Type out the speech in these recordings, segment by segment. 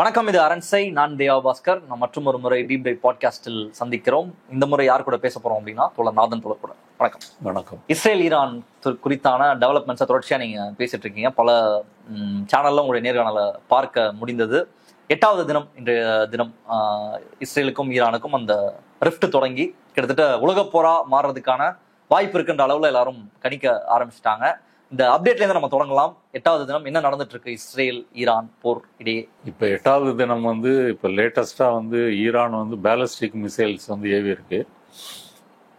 வணக்கம், இது அரண்சை. நான் தேவா பாஸ்கர். நான் மற்றும் ஒரு முறை டீப் டைவ் பாட்காஸ்டில் சந்திக்கிறோம். இந்த முறை யார் கூட பேச போறோம் அப்படின்னா நாதன் கூட. வணக்கம். வணக்கம். இஸ்ரேல் ஈரான் குறித்தான டெவலப்மெண்ட்ஸை தொடர்ச்சியா நீங்க பேசிட்டு இருக்கீங்க. பல சேனல்ல உங்களுடைய நேர்காணலை பார்க்க முடிந்தது. 8வது தினம் இன்றைய தினம் இஸ்ரேலுக்கும் ஈரானுக்கும் அந்த ரிஃப்ட் தொடங்கி கிட்டத்தட்ட உலக போரா மாறுறதுக்கான வாய்ப்பு இருக்குன்ற அளவுல எல்லாரும் கணிக்க ஆரம்பிச்சிட்டாங்க. இந்த அப்டேட்ல இருந்து நம்ம தொடங்கலாம். 8வது தினம் என்ன நடந்துட்டு இருக்கு இஸ்ரேல் ஈரான் போர் இடையே? இப்ப 8வது தினம் இப்ப லேட்டஸ்டா ஈரான் பேலிஸ்டிக் மிசைல்ஸ் ஏவி இருக்கு.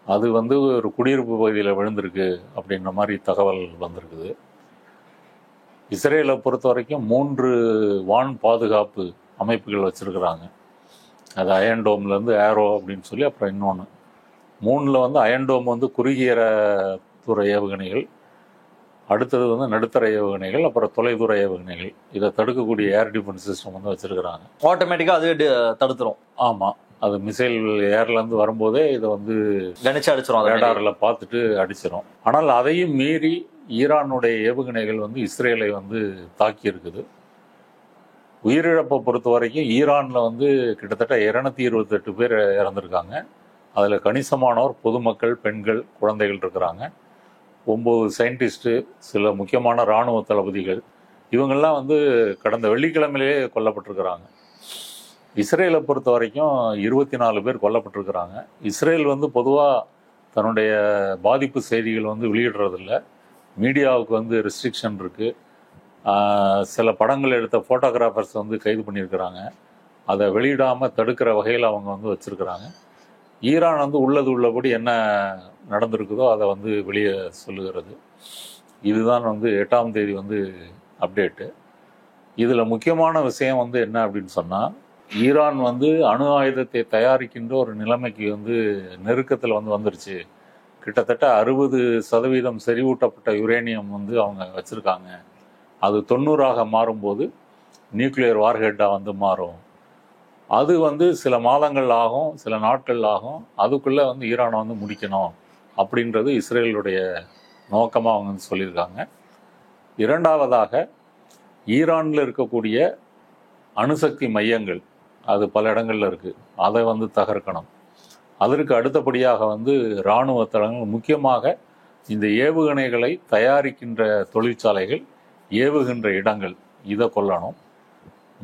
அது ஒரு குடியிருப்பு பகுதியில் விழுந்திருக்கு அப்படின்ற மாதிரி தகவல் வந்திருக்குது. இஸ்ரேலை பொறுத்த வரைக்கும் 3 வான் பாதுகாப்பு அமைப்புகள் வச்சிருக்கிறாங்க. அது அயன்டோம்ல இருந்து ஏரோ அப்படின்னு சொல்லி, அப்புறம் இன்னொன்று 3ல் அயன்டோம் குறுகிய தூர ஏவுகணைகள், அடுத்தது நடுத்தர ஏவுகணைகள், அப்புறம் தொலைதூர ஏவுகணைகள். இதை தடுக்கக்கூடிய ஏர் டிஃபென்ஸ் சிஸ்டம் வச்சிருக்கிறாங்க. ஆட்டோமேட்டிக்கா அது தடுத்துரும். ஆமா, அது மிசைல் ஏர்லேருந்து வரும்போதே இதை கணிச்சு அடிச்சிடும், ரேடாரில் பார்த்துட்டு அடிச்சிடும். ஆனால் அதையும் மீறி ஈரானுடைய ஏவுகணைகள் இஸ்ரேலை தாக்கி இருக்குது. உயிரிழப்பை பொறுத்த வரைக்கும் ஈரானில் கிட்டத்தட்ட 228 பேர் இறந்துருக்காங்க. அதில் கணிசமானோர் பொதுமக்கள், பெண்கள், குழந்தைகள் இருக்கிறாங்க. 9 சயின்டிஸ்ட்டு, சில முக்கியமான இராணுவ தளபதிகள், இவங்கெல்லாம் கடந்த வெள்ளிக்கிழமையிலேயே கொல்லப்பட்டிருக்கிறாங்க. இஸ்ரேலை பொறுத்த வரைக்கும் 24 பேர் கொல்லப்பட்டிருக்கிறாங்க. இஸ்ரேல் பொதுவாக தன்னுடைய பாதிப்பு செய்திகள் வெளியிடுறதில்ல. மீடியாவுக்கு ரெஸ்ட்ரிக்ஷன் இருக்குது. சில படங்கள் எடுத்த ஃபோட்டோகிராஃபர்ஸ் கைது பண்ணியிருக்கிறாங்க. அதை வெளியிடாமல் தடுக்கிற வகையில் அவங்க வச்சுருக்கிறாங்க. ஈரான் உள்ளது உள்ளபடி என்ன நடந்திருக்குதோ அதை வெளியே சொல்லுகிறது. இதுதான் 8ஆம் தேதி அப்டேட்டு. இதில் முக்கியமான விஷயம் என்ன அப்படின்னு சொன்னால், ஈரான் அணு ஆயுதத்தை தயாரிக்கின்ற ஒரு நிலைமைக்கு நெருக்கத்தில் வந்துருச்சு. கிட்டத்தட்ட 60% செறிவூட்டப்பட்ட யுரேனியம் அவங்க வச்சுருக்காங்க. அது 90ஆக மாறும்போது நியூக்ளியர் வார்ஹெட்டாக மாறும். அது சில மாதங்கள் ஆகும், சில நாட்கள் ஆகும். அதுக்குள்ளே ஈரானை முடிக்கணும் அப்படின்றது இஸ்ரேலுடைய நோக்கமாக அவங்க சொல்லியிருக்காங்க. இரண்டாவதாக, ஈரானில் இருக்கக்கூடிய அணுசக்தி மையங்கள், அது பல இடங்களில் இருக்குது, அதை தகர்க்கணும். அதற்கு அடுத்தபடியாக இராணுவ தளங்கள், முக்கியமாக இந்த ஏவுகணைகளை தயாரிக்கின்ற தொழிற்சாலைகள், ஏவுகின்ற இடங்கள், இதை கொல்லணும்.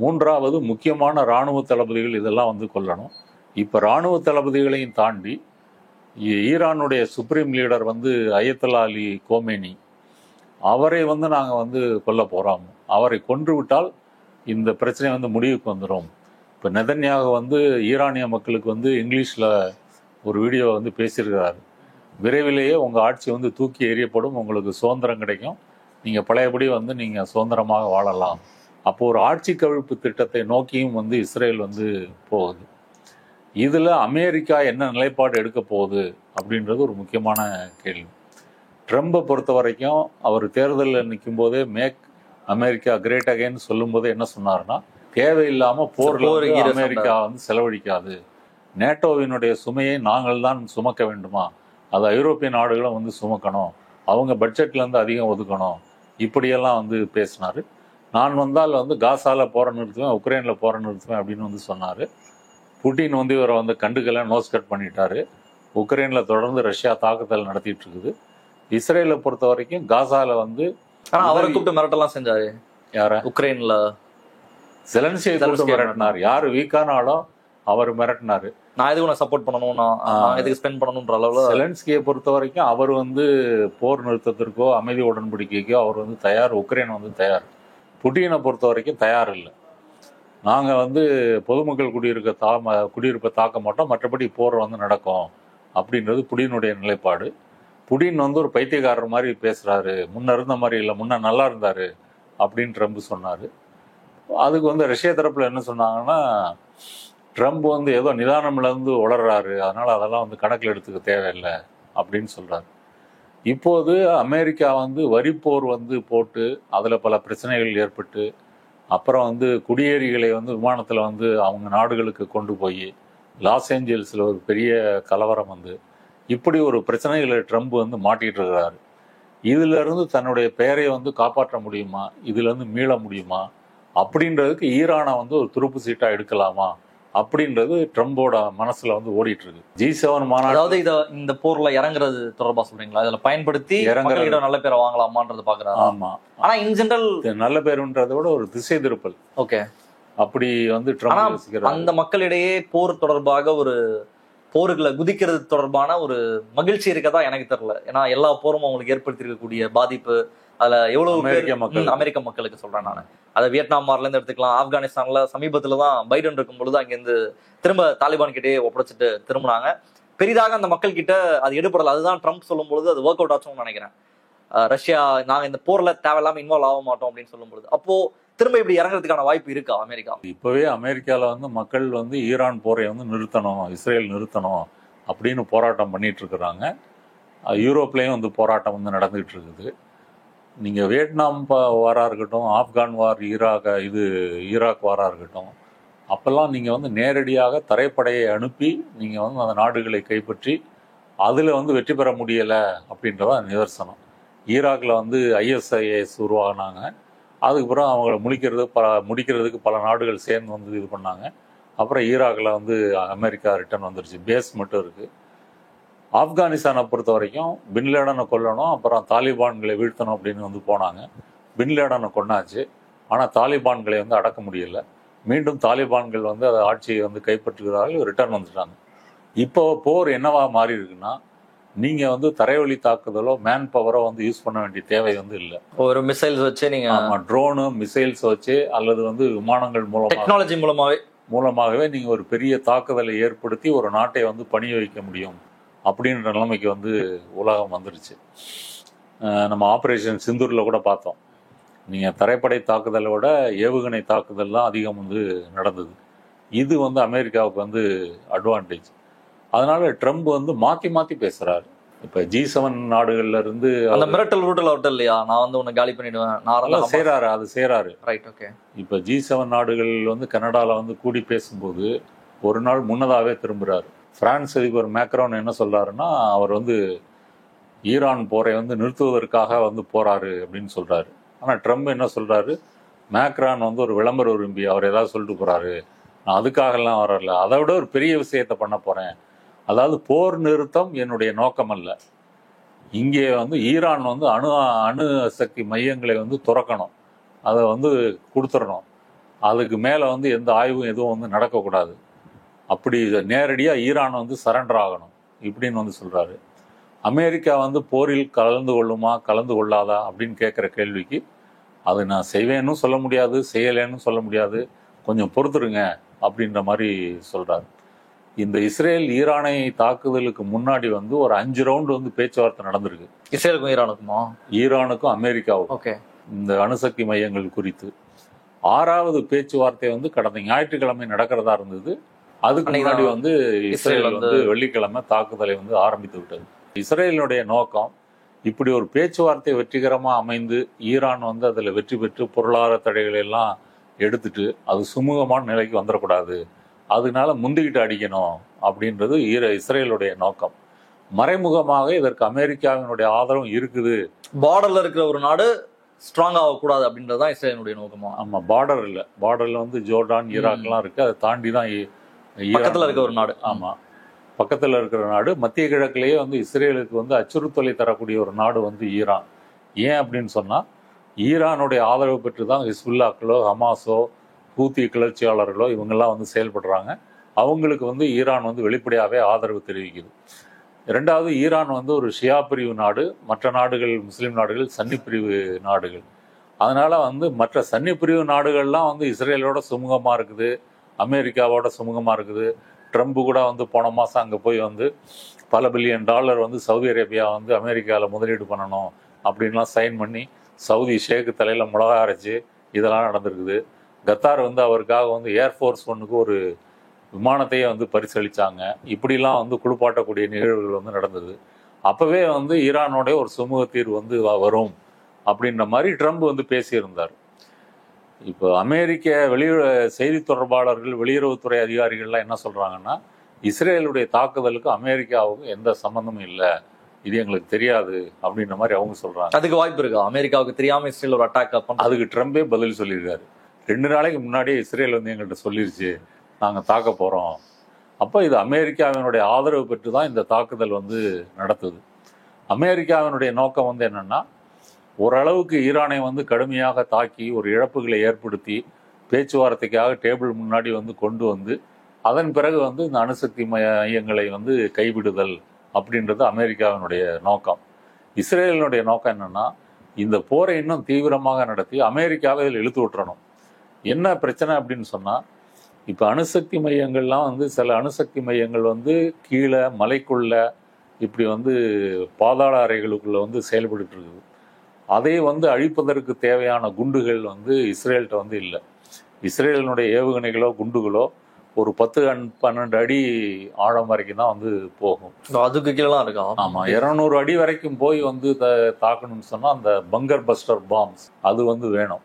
மூன்றாவது, முக்கியமான இராணுவ தளபதிகள், இதெல்லாம் கொல்லணும். இப்போ இராணுவ தளபதிகளையும் தாண்டி ஈரானுடைய சுப்ரீம் லீடர் அயத்தல்லா அலி கோமேனி, அவரை நாங்கள் கொல்ல போகிறோம். அவரை கொன்று விட்டால் இந்த பிரச்சனை முடிவுக்கு வந்துடும். இப்போ நெதன்யாகு ஈரானிய மக்களுக்கு இங்கிலீஷில் ஒரு வீடியோ பேசியிருக்கிறாரு. விரைவிலேயே உங்கள் ஆட்சி தூக்கி எறியப்படும், உங்களுக்கு சுதந்திரம் கிடைக்கும், நீங்கள் பழையபடி நீங்கள் சுதந்திரமாக வாழலாம். அப்போது ஒரு ஆட்சி கவிழ்ப்பு திட்டத்தை நோக்கியும் இஸ்ரேல் போகுது. இதில் அமெரிக்கா என்ன நிலைப்பாடு எடுக்க போகுது அப்படின்றது ஒரு முக்கியமான கேள்வி. ட்ரம்பை பொறுத்த வரைக்கும் அவர் தேர்தலில் நிற்கும் போதே மேக் அமெரிக்கா கிரேட் அகைன் சொல்லும் போதே என்ன சொன்னார்னா, தேவையில்லாமல் போரில் அமெரிக்கா செலவழிக்காது, நேட்டோவினுடைய சுமையை நாங்கள் தான் சுமக்க வேண்டுமா, அது ஐரோப்பிய நாடுகளும் சுமக்கணும், அவங்க பட்ஜெட்லேருந்து அதிகம் ஒதுக்கணும், இப்படியெல்லாம் பேசினார். நான் வந்தால் காசாவில் போற நிறுத்துவேன், உக்ரைனில் போற நிறுத்துவேன் அப்படின்னு சொன்னார். புட்டின் இவரை கண்டுக்கல, நோஸ் கட் பண்ணிட்டாரு. உக்ரைனில் தொடர்ந்து ரஷ்யா தாக்குதல் நடத்திட்டு இருக்குது. இஸ்ரேலை பொறுத்த வரைக்கும் காசாவில் அவரை கூப்பிட்டு மிரட்டலாம் செஞ்சாரு. யார? உக்ரைன்ல செலன்ஸ்கியை கூப்பிட்டு மிரட்டினார். யாரு வீக்கானாலும் அவர் மிரட்டினாரு. நான் எதுக்கு சப்போர்ட் பண்ணணும், நான் எதுக்கு ஸ்பெண்ட் பண்ணணும்ன்ற அளவுல. செலன்ஸ்கியை பொறுத்த வரைக்கும் அவர் போர் நிறுத்தத்திற்கோ அமைதி உடன்படிக்கைக்கோ அவர் தயார், உக்ரைன் தயார். புட்டினை பொறுத்த வரைக்கும் தயார் இல்லை. நாங்கள் பொதுமக்கள் குடியிருப்பை தாக்க மாட்டோம், மற்றபடி போர் நடக்கும் அப்படின்றது புடினுடைய நிலைப்பாடு. புடின் ஒரு பைத்தியக்காரர் மாதிரி பேசுகிறாரு, முன்ன இருந்த மாதிரி இல்லை, முன்ன நல்லா இருந்தார் அப்படின்னு ட்ரம்ப் சொன்னார். அதுக்கு ரஷ்யா தரப்பில் என்ன சொன்னாங்கன்னா, ட்ரம்ப் ஏதோ நிதானம்லேருந்து உளர்றாரு, அதனால் அதெல்லாம் கணக்கில் எடுத்துக்க தேவையில்லை அப்படின்னு சொல்கிறாரு. இப்போது அமெரிக்கா வரிப்போர் போட்டு அதில் பல பிரச்சனைகள் ஏற்பட்டு, அப்புறம் குடியேறிகளை விமானத்தில் அவங்க நாடுகளுக்கு கொண்டு போய் லாஸ் ஏஞ்சல்ஸில் ஒரு பெரிய கலவரம் இப்படி ஒரு பிரச்சனைகளை ட்ரம்ப் மாட்டிகிட்டு இருக்கிறாரு. இதிலிருந்து தன்னுடைய பெயரை காப்பாற்ற முடியுமா, இதிலேருந்து மீள முடியுமா அப்படின்றதுக்கு ஈரானை வந்து ஒரு துருப்பு சீட்டா எடுக்கலாமா அப்படின்றது ட்ரம்போட மனசுல வந்து ஓடிட்டு இருக்கு. G7 மாநாடு, அதாவது இந்த போர்ல இறங்குறது தொடர்பா சொல்றீங்களா? இதுல பயன்படுத்தி மக்களிடம் நல்ல பேரை வாங்கலாமான்றது பாக்குறாங்க. ஆமா, ஆனா இன் ஜெனரல் நல்ல பேருன்றதை விட ஒரு திசை திருப்பல். ஓகே, அப்படி வந்து ட்ரம்ப் யோசிக்கிறார். அந்த மக்களிடையே போர் தொடர்பாக ஒரு போர்களை குதிக்கிறது தொடர்பான ஒரு மகிழ்ச்சி இருக்கதா எனக்கு தெரியல. ஏன்னா எல்லா போரும் அவங்களுக்கு ஏற்படுத்திருக்கக்கூடிய பாதிப்பு, அதுல எவ்வளவு அமெரிக்க மக்களுக்கு சொல்றேன் நான். அதை வியட்நாம் வார்ல இருந்து எடுத்துக்கலாம், ஆப்கானிஸ்தான்ல சமீபத்துலதான் பைடன் இருக்கும் பொழுது அங்கிருந்து திரும்ப தாலிபான் கிட்டே ஒப்படைச்சிட்டு திரும்பினாங்க. பெரிதாக அந்த மக்கள் கிட்ட அது எடுபடல. அதுதான் ட்ரம்ப் சொல்லும் பொழுது அது ஒர்க் அவுட் ஆச்சுன்னு நினைக்கிறேன். ரஷ்யா நாங்க இந்த போர்ல தேவையில்லாம இன்வால்வ் ஆக மாட்டோம் அப்படின்னு சொல்லும் பொழுது, அப்போ திரும்ப இப்படி இறங்குறதுக்கான வாய்ப்பு இருக்கா அமெரிக்கா? இப்பவே அமெரிக்கால வந்து மக்கள் வந்து ஈரான் போரை வந்து நிறுத்தணும், இஸ்ரேல் நிறுத்தணும் அப்படின்னு போராட்டம் பண்ணிட்டு இருக்கிறாங்க. யூரோப்லயும் வந்து போராட்டம் வந்து நடந்துகிட்டு இருக்குது. நீங்க வியட்நாம் வாரா இருக்கட்டும், ஆப்கான் வார், ஈராக் வாரா இருக்கட்டும், அப்பெல்லாம் நீங்க வந்து நேரடியாக தரைப்படையை அனுப்பி நீங்க வந்து அந்த நாடுகளை கைப்பற்றி அதுல வந்து வெற்றி பெற முடியல அப்படின்றத நிதர்சனம். ஈராக்ல வந்து ISIS உருவாகினாங்க. அதுக்கப்புறம் அவங்கள முடிக்கிறதுக்கு பல நாடுகள் சேர்ந்து வந்து இது பண்ணாங்க. அப்புறம் ஈராக்ல வந்து அமெரிக்கா ரிட்டர்ன் வந்துருச்சு, பேஸ் மட்டும் இருக்கு. ஆப்கானிஸ்தானை பொறுத்த வரைக்கும் பின்லேடனை கொல்லணும், அப்புறம் தாலிபான்களை வீழ்த்தணும் அப்படின்னு வந்து போனாங்க. பின்லேடனை கொண்டாச்சு, ஆனால் தாலிபான்களை வந்து அடக்க முடியல. மீண்டும் தாலிபான்கள் வந்து அதை ஆட்சியை வந்து கைப்பற்றுகிறார்கள், ரிட்டர்ன் வந்துட்டாங்க. இப்போ போர் என்னவா மாறி இருக்குன்னா, நீங்க வந்து தரைவழி தாக்குதலோ மேன் பவரோ வந்து யூஸ் பண்ண வேண்டிய தேவை வந்து இல்லை. ஒரு மிசைல்ஸ் வச்சு நீங்க ட்ரோனு மிசைல்ஸ் வச்சு அல்லது வந்து விமானங்கள் டெக்னாலஜி மூலமாகவே நீங்க ஒரு பெரிய தாக்குதலை ஏற்படுத்தி ஒரு நாட்டை வந்து பணிய வைக்க முடியும் அப்படின்ற நிலைமைக்கு வந்து உலகம் வந்துருச்சு. நம்ம ஆப்ரேஷன் சிந்தூர்ல கூட பார்த்தோம். நீங்க தரைப்படை தாக்குதலை விட ஏவுகணை தாக்குதல் தான் அதிகம் வந்து நடந்தது. இது வந்து அமெரிக்காவுக்கு வந்து அட்வான்டேஜ். அதனால ட்ரம்ப் வந்து மாத்தி மாத்தி பேசுறாரு. இப்ப G7 நாடுகள்ல இருந்து அந்த மிரட்டல் ரூட்டல் அவுட் இல்லையா, நான் வந்து உன்னை காலி பண்ணிடுவேன் நான் செய்யறாரு. Right, okay. இப்ப G7 நாடுகள் வந்து கனடால வந்து கூடி பேசும்போது ஒரு நாள் முன்னதாவே திரும்புறாரு. பிரான்ஸ் அதிபர் மேக்ரான் என்ன சொல்றாருன்னா, அவர் வந்து ஈரான் போரை வந்து நிறுத்துவதற்காக வந்து போறாரு அப்படின்னு சொல்றாரு. ஆனா ட்ரம்ப் என்ன சொல்றாரு, மேக்ரான் வந்து ஒரு விளம்பர விரும்பி அவர் ஏதாவது சொல்லிட்டு போறாரு, நான் அதுக்காகலாம் வரல, அதை விட ஒரு பெரிய விஷயத்த பண்ண போறேன். அதாவது போர் நிறுத்தம் என்னுடைய நோக்கம் அல்ல, இங்கே வந்து ஈரான் வந்து அணு சக்தி மையங்களை வந்து துறக்கணும், அதை வந்து கொடுத்துடணும், அதுக்கு மேலே வந்து எந்த ஆய்வும் எதுவும் வந்து நடக்கக்கூடாது, அப்படி நேரடியாக ஈரான் வந்து சரண்டர் ஆகணும் இப்படின்னு வந்து சொல்றாரு. அமெரிக்கா வந்து போரில் கலந்து கொள்ளுமா கலந்து கொள்ளாதா அப்படின்னு கேட்குற கேள்விக்கு அது நான் செய்வேன்னு சொல்ல முடியாது, செய்யலேன்னு சொல்ல முடியாது, கொஞ்சம் பொறுத்துருங்க அப்படின்ற மாதிரி சொல்றாரு. இந்த இஸ்ரேல் ஈரானை தாக்குதலுக்கு முன்னாடி வந்து ஒரு 5 ரவுண்டு வந்து பேச்சுவார்த்தை நடந்திருக்கு. இஸ்ரேலுக்கும் ஈரானுக்குமா? ஈரானுக்கும் அமெரிக்காவுக்கும். ஓகே. இந்த அணுசக்தி மையங்கள் குறித்து 6வது பேச்சுவார்த்தை வந்து கடந்த ஞாயிற்றுக்கிழமை நடக்கிறதா இருந்தது. அதுக்கு முன்னாடி வந்து இஸ்ரேல் வந்து வெள்ளிக்கிழமை தாக்குதலை வந்து ஆரம்பித்து விட்டது. இஸ்ரேலினுடைய நோக்கம் இப்படி ஒரு பேச்சுவார்த்தை வெற்றிகரமா அமைந்து ஈரான் வந்து அதுல வெற்றி பெற்று பொருளாதார தடைகளை எல்லாம் எடுத்துட்டு அது சுமூகமான நிலைக்கு வந்துடக்கூடாது, அதனால முந்திக்கிட்டு அடிக்கணும் அப்படின்றது இஸ்ரேலுடைய நோக்கம். மறைமுகமாக இதற்கு அமெரிக்காவினுடைய ஆதரவும் இருக்குது. பார்டர்ல இருக்கிற ஒரு நாடு ஸ்ட்ராங் ஆகக்கூடாது அப்படின்றதான் இஸ்ரேலுடைய நோக்கமா? ஆமா, பார்டர் இல்ல, பார்டர்ல வந்து ஜோர்டான் ஈராக் எல்லாம் இருக்கு, அதை தாண்டி தான் பக்கத்துல இருக்க ஒரு நாடு. ஆமா, பக்கத்துல இருக்கிற நாடு. மத்திய கிழக்கிலேயே வந்து இஸ்ரேலுக்கு வந்து அச்சுறுத்தலை தரக்கூடிய ஒரு நாடு வந்து ஈரான். ஏன் அப்படின்னு சொன்னா, ஈரானுடைய ஆதரவு பெற்று தான் ஹிஸ்புல்லாக்களோ ஹமாஸோ ஹூத்தி கிளர்ச்சியாளர்களோ இவங்கெல்லாம் வந்து செயல்படுறாங்க. அவங்களுக்கு வந்து ஈரான் வந்து வெளிப்படையாகவே ஆதரவு தெரிவிக்குது. 2வது, ஈரான் வந்து ஒரு ஷியா பிரிவு நாடு, மற்ற நாடுகள் முஸ்லீம் நாடுகள் சன்னி பிரிவு நாடுகள். அதனால வந்து மற்ற சன்னி பிரிவு நாடுகள்லாம் வந்து இஸ்ரேலோட சுமூகமா இருக்குது, அமெரிக்காவோட சுமூகமா இருக்குது. ட்ரம்ப் கூட வந்து போன மாதம் அங்கே போய் வந்து பல $1 பில்லியன் வந்து சவுதி அரேபியா வந்து அமெரிக்காவில் முதலீடு பண்ணணும் அப்படின்லாம் சைன் பண்ணி சவுதி ஷேக்கு தலையில் மிளகா அரைச்சி இதெல்லாம் நடந்திருக்குது. கத்தார் வந்து அவருக்காக வந்து ஏர்ஃபோர்ஸ் ஒன்றுக்கு ஒரு விமானத்தையே வந்து பரிசளித்தாங்க. இப்படிலாம் வந்து குளிப்பாட்டக்கூடிய நிகழ்வுகள் வந்து நடந்தது. அப்போவே வந்து ஈரானோடைய ஒரு சுமூக தீர்வு வந்து வரும் அப்படின்ற மாதிரி ட்ரம்ப் வந்து பேசியிருந்தார். இப்போ அமெரிக்க செய்தி தொடர்பாளர்கள், வெளியுறவுத்துறை அதிகாரிகள்லாம் என்ன சொல்றாங்கன்னா, இஸ்ரேலுடைய தாக்குதலுக்கு அமெரிக்காவுக்கும் எந்த சம்பந்தமும் இல்லை, இது எங்களுக்கு தெரியாது அப்படின்ற மாதிரி அவங்க சொல்றாங்க. அதுக்கு வாய்ப்பு இருக்கா அமெரிக்காவுக்கு தெரியாம இஸ்ரேல் ஒரு அட்டாக்? அதுக்கு ட்ரம்பே பதில் சொல்லியிருக்காரு. 2 நாளைக்கு முன்னாடியே இஸ்ரேல் வந்து எங்கள்கிட்ட சொல்லிருச்சு நாங்கள் தாக்க போகிறோம். அப்போ இது அமெரிக்காவினுடைய ஆதரவு பெற்று தான் இந்த தாக்குதல் வந்து நடத்துது. அமெரிக்காவினுடைய நோக்கம் வந்து என்னென்னா, ஓரளவுக்கு ஈரானை வந்து கடுமையாக தாக்கி ஒரு இழப்புகளை ஏற்படுத்தி பேச்சுவார்த்தைக்காக டேபிள் முன்னாடி வந்து கொண்டு வந்து அதன் பிறகு வந்து இந்த அணுசக்தி மையங்களை வந்து கைவிடுதல் அப்படின்றது அமெரிக்காவினுடைய நோக்கம். இஸ்ரேலினுடைய நோக்கம் என்னென்னா, இந்த போரை இன்னும் தீவிரமாக நடத்தி அமெரிக்காவை இதில் இழுத்து விட்டுறணும். என்ன பிரச்சனை அப்படின்னு சொன்னால், இப்போ அணுசக்தி மையங்கள்லாம் வந்து சில அணுசக்தி மையங்கள் வந்து கீழே மலைக்குள்ள இப்படி வந்து பாதாள அறைகளுக்குள்ள வந்து செயல்பட்டு இருக்குது. அதை வந்து அழிப்பதற்கு தேவையான குண்டுகள் வந்து இஸ்ரேல்கிட்ட வந்து இல்லை. இஸ்ரேலினுடைய ஏவுகணைகளோ குண்டுகளோ ஒரு 10-12 அடி ஆழம் வரைக்கும் தான் வந்து போகும். அதுக்கு கீழே இருக்கா? ஆமாம், 200 அடி வரைக்கும் போய் வந்து தாக்கணும்னு சொன்னால் அந்த பங்கர் பஸ்டர் பாம்ஸ் அது வந்து வேணும்.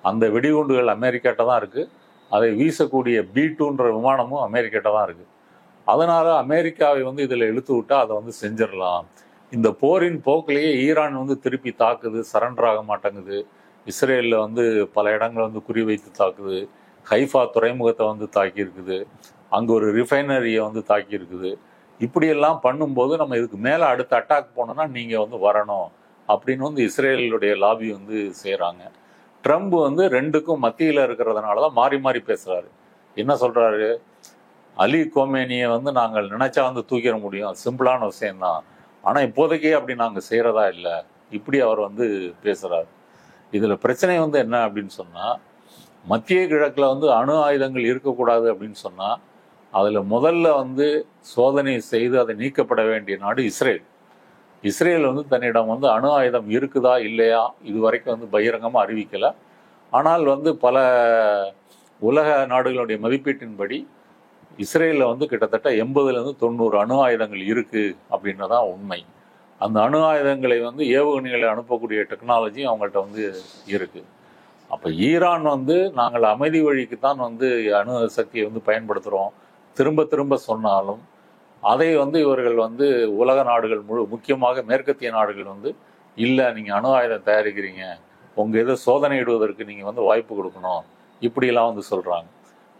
அந்த வெடிகுண்டுகள் அமெரிக்காட்ட தான் இருக்குது. அதை வீசக்கூடிய B-2ன்ற விமானமும் அமெரிக்காட்ட தான் இருக்குது. அதனால் அமெரிக்காவை வந்து இதில் இழுத்து விட்டால் அதை வந்து செஞ்சிடலாம். இந்த போரின் போக்கிலேயே ஈரான் வந்து திருப்பி தாக்குது, சரண்டர் ஆக மாட்டேங்குது. இஸ்ரேலில் வந்து பல இடங்களை வந்து குறிவைத்து தாக்குது. ஹைஃபா துறைமுகத்தை வந்து தாக்கியிருக்குது. அங்கே ஒரு ரிஃபைனரியை வந்து தாக்கியிருக்குது. இப்படியெல்லாம் பண்ணும்போது நம்ம இதுக்கு மேலே அடுத்த அட்டாக் போனோம்னா நீங்கள் வந்து வரணும் அப்படின்னு வந்து இஸ்ரேலுடைய லாபி வந்து செய்கிறாங்க. ட்ரம்ப் வந்து ரெண்டுக்கும் மத்தியில் இருக்கிறதுனால தான் மாறி மாறி பேசுகிறாரு. என்ன சொல்கிறாரு? அலி கோமேனியை வந்து நாங்கள் நினைச்சா வந்து தூக்கிட முடியும், சிம்பிளான விஷயம்தான், ஆனால் இப்போதைக்கே அப்படி நாங்கள் செய்கிறதா இல்லை, இப்படி அவர் வந்து பேசுகிறார். இதில் பிரச்சனை வந்து என்ன அப்படின்னு சொன்னால், மத்திய கிழக்கில் வந்து அணு ஆயுதங்கள் இருக்கக்கூடாது அப்படின்னு சொன்னால் அதில் முதல்ல வந்து சோதனை செய்து அதை நீக்கப்பட வேண்டிய நாடு இஸ்ரேல். இஸ்ரேல் வந்து தன்னிடம் வந்து அணு ஆயுதம் இருக்குதா இல்லையா இது வரைக்கும் வந்து பகிரங்கமாக அறிவிக்கலை. ஆனால் வந்து பல உலக நாடுகளுடைய மதிப்பீட்டின்படி இஸ்ரேலில் வந்து கிட்டத்தட்ட 80-90 அணு ஆயுதங்கள் இருக்குது அப்படின்றதான் உண்மை. அந்த அணு ஆயுதங்களை வந்து ஏவுகணைகளை அனுப்பக்கூடிய டெக்னாலஜி அவங்கள்ட்ட வந்து இருக்குது. அப்போ ஈரான் வந்து நாங்கள் அமைதி வழிக்கு தான் வந்து அணு சக்தியை வந்து பயன்படுத்துகிறோம் திரும்ப திரும்ப சொன்னாலும் அதை வந்து இவர்கள் வந்து உலக நாடுகள் முக்கியமாக மேற்கத்திய நாடுகள் வந்து இல்லை, நீங்கள் அணு ஆயுதம் தயாரிக்கிறீங்க, உங்கள் இதை சோதனையிடுவதற்கு நீங்கள் வந்து வாய்ப்பு கொடுக்கணும், இப்படிலாம் வந்து சொல்கிறாங்க.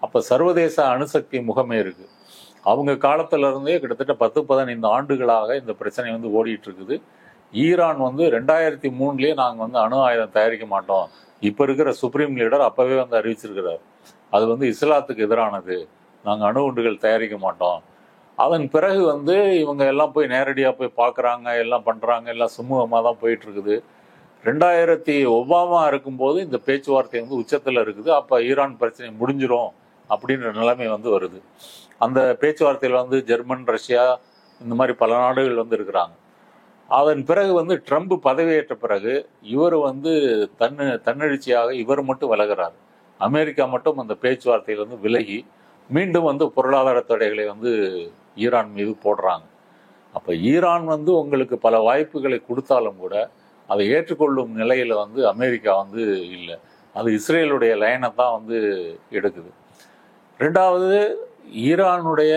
அப்போ சர்வதேச அணுசக்தி முகமே இருக்குது. அவங்க காலத்திலிருந்தே கிட்டத்தட்ட 10-15 ஆண்டுகளாக இந்த பிரச்சனை வந்து ஓடிட்டு இருக்குது. ஈரான் வந்து 2003 நாங்கள் வந்து அணு ஆயுதம் தயாரிக்க மாட்டோம், இப்போ இருக்கிற சுப்ரீம் லீடர் அப்போவே வந்து அறிவிச்சிருக்கிறார், அது வந்து இஸ்லாத்துக்கு எதிரானது, நாங்கள் அணு குண்டுகள் தயாரிக்க மாட்டோம். அதன் பிறகு வந்து இவங்க எல்லாம் போய் நேரடியாக போய் பார்க்குறாங்க, எல்லாம் பண்ணுறாங்க, எல்லாம் சுமூகமாக தான் போயிட்டு இருக்குது. 2000 ஒபாமா இருக்கும்போது இந்த பேச்சுவார்த்தை வந்து உச்சத்தில் இருக்குது. அப்போ ஈரான் பிரச்சனை முடிஞ்சிடும் அப்படின்ற நிலைமை வந்து வருது. அந்த பேச்சுவார்த்தையில் வந்து ஜெர்மன், ரஷ்யா இந்த மாதிரி பல நாடுகள் வந்து இருக்கிறாங்க. அதன் பிறகு வந்து ட்ரம்ப் பதவியேற்ற பிறகு இவர் வந்து தன்னெழுச்சியாக இவர் மட்டும் விலகிறார். அமெரிக்கா மட்டும் அந்த பேச்சுவார்த்தையில் வந்து விலகி மீண்டும் வந்து பொருளாதார தடைகளை வந்து ஈரான் மீது போடுறாங்க. அப்போ ஈரான் வந்து உங்களுக்கு பல வாய்ப்புகளை கொடுத்தாலும் கூட அதை ஏற்றுக்கொள்ளும் நிலையில் வந்து அமெரிக்கா வந்து இல்லை. அது இஸ்ரேலுடைய லைனை தான் வந்து எடுக்குது. ரெண்டாவது, ஈரானுடைய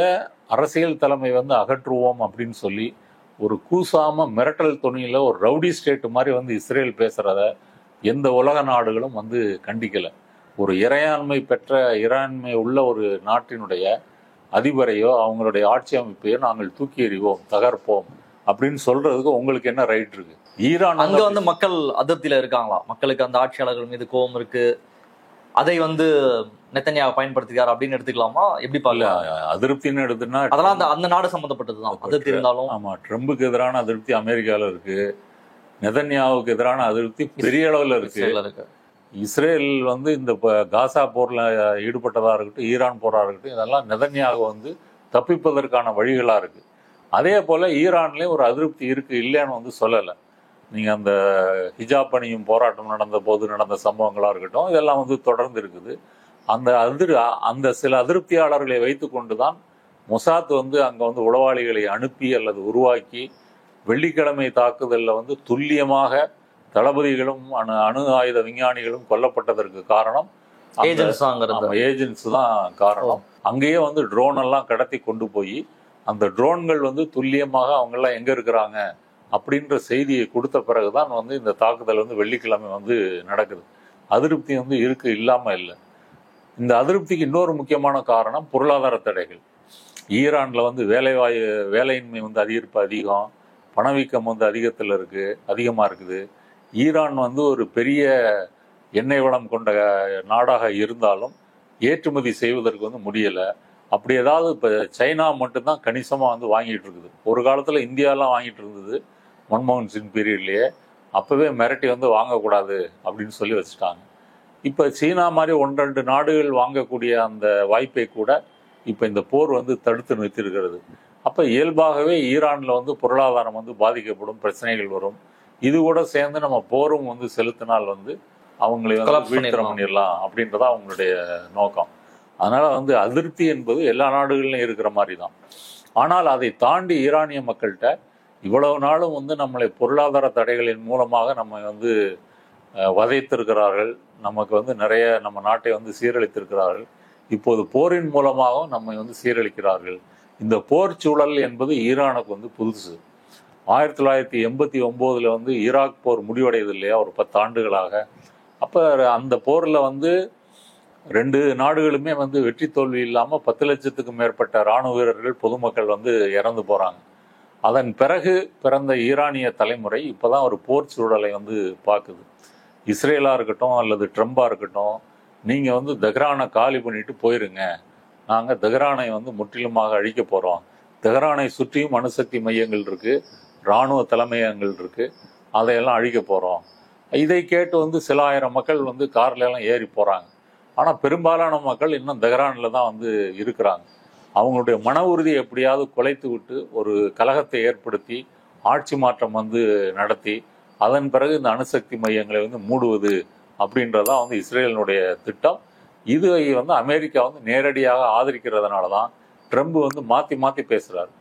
அரசியல் தலைமை வந்து அகற்றுவோம் அப்படின்னு சொல்லி ஒரு கூசாமல் மிரட்டல் துணியில் ஒரு ரவுடி ஸ்டேட் மாதிரி வந்து இஸ்ரேல் பேசுகிறத எந்த உலக நாடுகளும் வந்து கண்டிக்கலை. ஒரு இறையாண்மை பெற்ற இறையாண்மை உள்ள ஒரு நாட்டினுடைய அதிபரையோ அவங்களுடைய ஆட்சி அமைப்பையோ நாங்கள் தூக்கி எறிவோம், தகர்ப்போம் அப்படின்னு சொல்றதுக்கு உங்களுக்கு என்ன ரைட் இருக்கு? ஈரான் அங்க வந்து மக்கள் அதிருப்தியில இருக்காங்களா? மக்களுக்கு அந்த ஆட்சியாளர்கள் மீது கோபம் இருக்கு, அதை வந்து நெத்தன்யாஹு பயன்படுத்துகிறார் அப்படின்னு எடுத்துக்கலாமா? எப்படி பார்க்கல? அதிருப்தின்னு எடுத்துன்னா அதெல்லாம் அந்த நாடு சம்பந்தப்பட்டதுதான். அதிருப்தி இருந்தாலும் ஆமா, ட்ரம்புக்கு எதிரான அதிருப்தி அமெரிக்காவில் இருக்கு, நெதன்யாவுக்கு எதிரான அதிருப்தி பெரிய அளவில் இருக்கு. இஸ்ரேல் வந்து இந்த காசா போர்ல ஈடுபட்டதா இருக்கட்டும், ஈரான் போரா இருக்கட்டும், இதெல்லாம் நெதன்யாஹு வந்து தப்பிப்பதற்கான வழிகளா இருக்கு. அதே போல ஈரான்லேயும் ஒரு அதிருப்தி இருக்கு, இல்லைன்னு வந்து சொல்லலை. நீங்க அந்த ஹிஜாப் அணியும் போராட்டம் நடந்த போது நடந்த சம்பவங்களா இருக்கட்டும், இதெல்லாம் வந்து தொடர்ந்து இருக்குது. அந்த சில அதிருப்தியாளர்களை வைத்து கொண்டுதான் மொசாத் வந்து அங்க வந்து உளவாளிகளை அனுப்பி அல்லது உருவாக்கி வெள்ளிக்கிழமை தாக்குதலில் வந்து துல்லியமாக தளபதிகளும் அணு ஆயுத விஞ்ஞானிகளும் கொல்லப்பட்டதற்கு காரணம் ஏஜென்ட்ஸ் தான் காரணம். அங்கேயே வந்து ட்ரோன் எல்லாம் கடத்தி கொண்டு போய் அந்த ட்ரோன்கள் வந்து துல்லியமாக அவங்கெல்லாம் எங்க இருக்கிறாங்க அப்படின்ற செய்தியை கொடுத்த பிறகுதான் வந்து இந்த தாக்குதல் வந்து வெள்ளிக்கிழமை வந்து நடக்குது. அதிருப்தி வந்து இருக்கு, இல்லாம இல்லை. இந்த அதிருப்திக்கு இன்னொரு முக்கியமான காரணம் பொருளாதார தடைகள். ஈரான்ல வந்து வேலையின்மை வந்து அதிகம், பணவீக்கம் வந்து அதிகமா இருக்குது. ஈரான் வந்து ஒரு பெரிய எண்ணெய் வளம் கொண்ட நாடாக இருந்தாலும் ஏற்றுமதி செய்வதற்கு வந்து முடியல. அப்படி ஏதாவது இப்போ சைனா மட்டும்தான் கணிசமாக வந்து வாங்கிட்டு இருக்குது. ஒரு காலத்தில் இந்தியாலாம் வாங்கிட்டு இருந்தது மன்மோகன் சிங் பீரியட்லேயே. அப்போவே மிரட்டி வந்து வாங்கக்கூடாது அப்படின்னு சொல்லி வச்சுட்டாங்க. இப்போ சீனா மாதிரி 1-2 நாடுகள் வாங்கக்கூடிய அந்த வாய்ப்பை கூட இப்போ இந்த போர் வந்து தடுத்து நிறுத்தியிருக்கிறது. அப்போ இயல்பாகவே ஈரானில் வந்து பொருளாதாரம் வந்து பாதிக்கப்படும், பிரச்சனைகள் வரும். இது கூட சேர்ந்து நம்ம போரும் வந்து செலுத்தினால் வந்து அவங்களை வந்து வீழ்த்தர பண்ணிடலாம் அப்படின்றத அவங்களுடைய நோக்கம். அதனால வந்து அதிருப்தி என்பது எல்லா நாடுகளிலும் இருக்கிற மாதிரி தான். ஆனால் அதை தாண்டி ஈரானிய மக்கள்கிட்ட இவ்வளவு நாளும் வந்து நம்மளை பொருளாதார தடைகளின் மூலமாக நம்ம வந்து வதைத்திருக்கிறார்கள், நமக்கு வந்து நிறைய நம்ம நாட்டை வந்து சீரழித்திருக்கிறார்கள். இப்போது போரின் மூலமாகவும் நம்மை வந்து சீரழிக்கிறார்கள். இந்த போர் சூழல் என்பது ஈரானுக்கு வந்து புதுசு. 1989 வந்து ஈராக் போர் முடிவடையது இல்லையா, ஒரு 10 ஆண்டுகளாக. அப்போ அந்த போரில் வந்து 2 நாடுகளுமே வந்து வெற்றி தோல்வி இல்லாமல் 10 லட்சத்துக்கும் மேற்பட்ட இராணுவ வீரர்கள், பொதுமக்கள் வந்து இறந்து போகிறாங்க. அதன் பிறகு பிறந்த ஈரானிய தலைமுறை இப்போதான் ஒரு போர் சூழலை வந்து பார்க்குது. இஸ்ரேலாக இருக்கட்டும் அல்லது ட்ரம்பாக இருக்கட்டும், நீங்கள் வந்து தெஹ்ரானை காலி பண்ணிட்டு போயிருங்க, நாங்கள் தெஹ்ரானை வந்து முற்றிலுமாக அழிக்க போகிறோம், தெஹ்ரானை சுற்றியும் அணுசக்தி மையங்கள் இருக்குது, இராணுவ தலைமையகங்கள் இருக்குது, அதையெல்லாம் அழிக்க போகிறோம். இதை கேட்டு வந்து சில ஆயிரம் மக்கள் வந்து கார்ல எல்லாம் ஏறி போகிறாங்க. ஆனால் பெரும்பாலான மக்கள் இன்னும் தெஹ்ரானில் தான் வந்து இருக்கிறாங்க. அவங்களுடைய மன உறுதியை எப்படியாவது குலைத்து விட்டு ஒரு கலகத்தை ஏற்படுத்தி ஆட்சி மாற்றம் வந்து நடத்தி அதன் பிறகு இந்த அணுசக்தி மையங்களை வந்து மூடுவது அப்படின்றதான் வந்து இஸ்ரேலினுடைய திட்டம். இதை வந்து அமெரிக்கா வந்து நேரடியாக ஆதரிக்கிறதுனால தான் ட்ரம்ப் வந்து மாற்றி மாற்றி பேசுகிறாரு.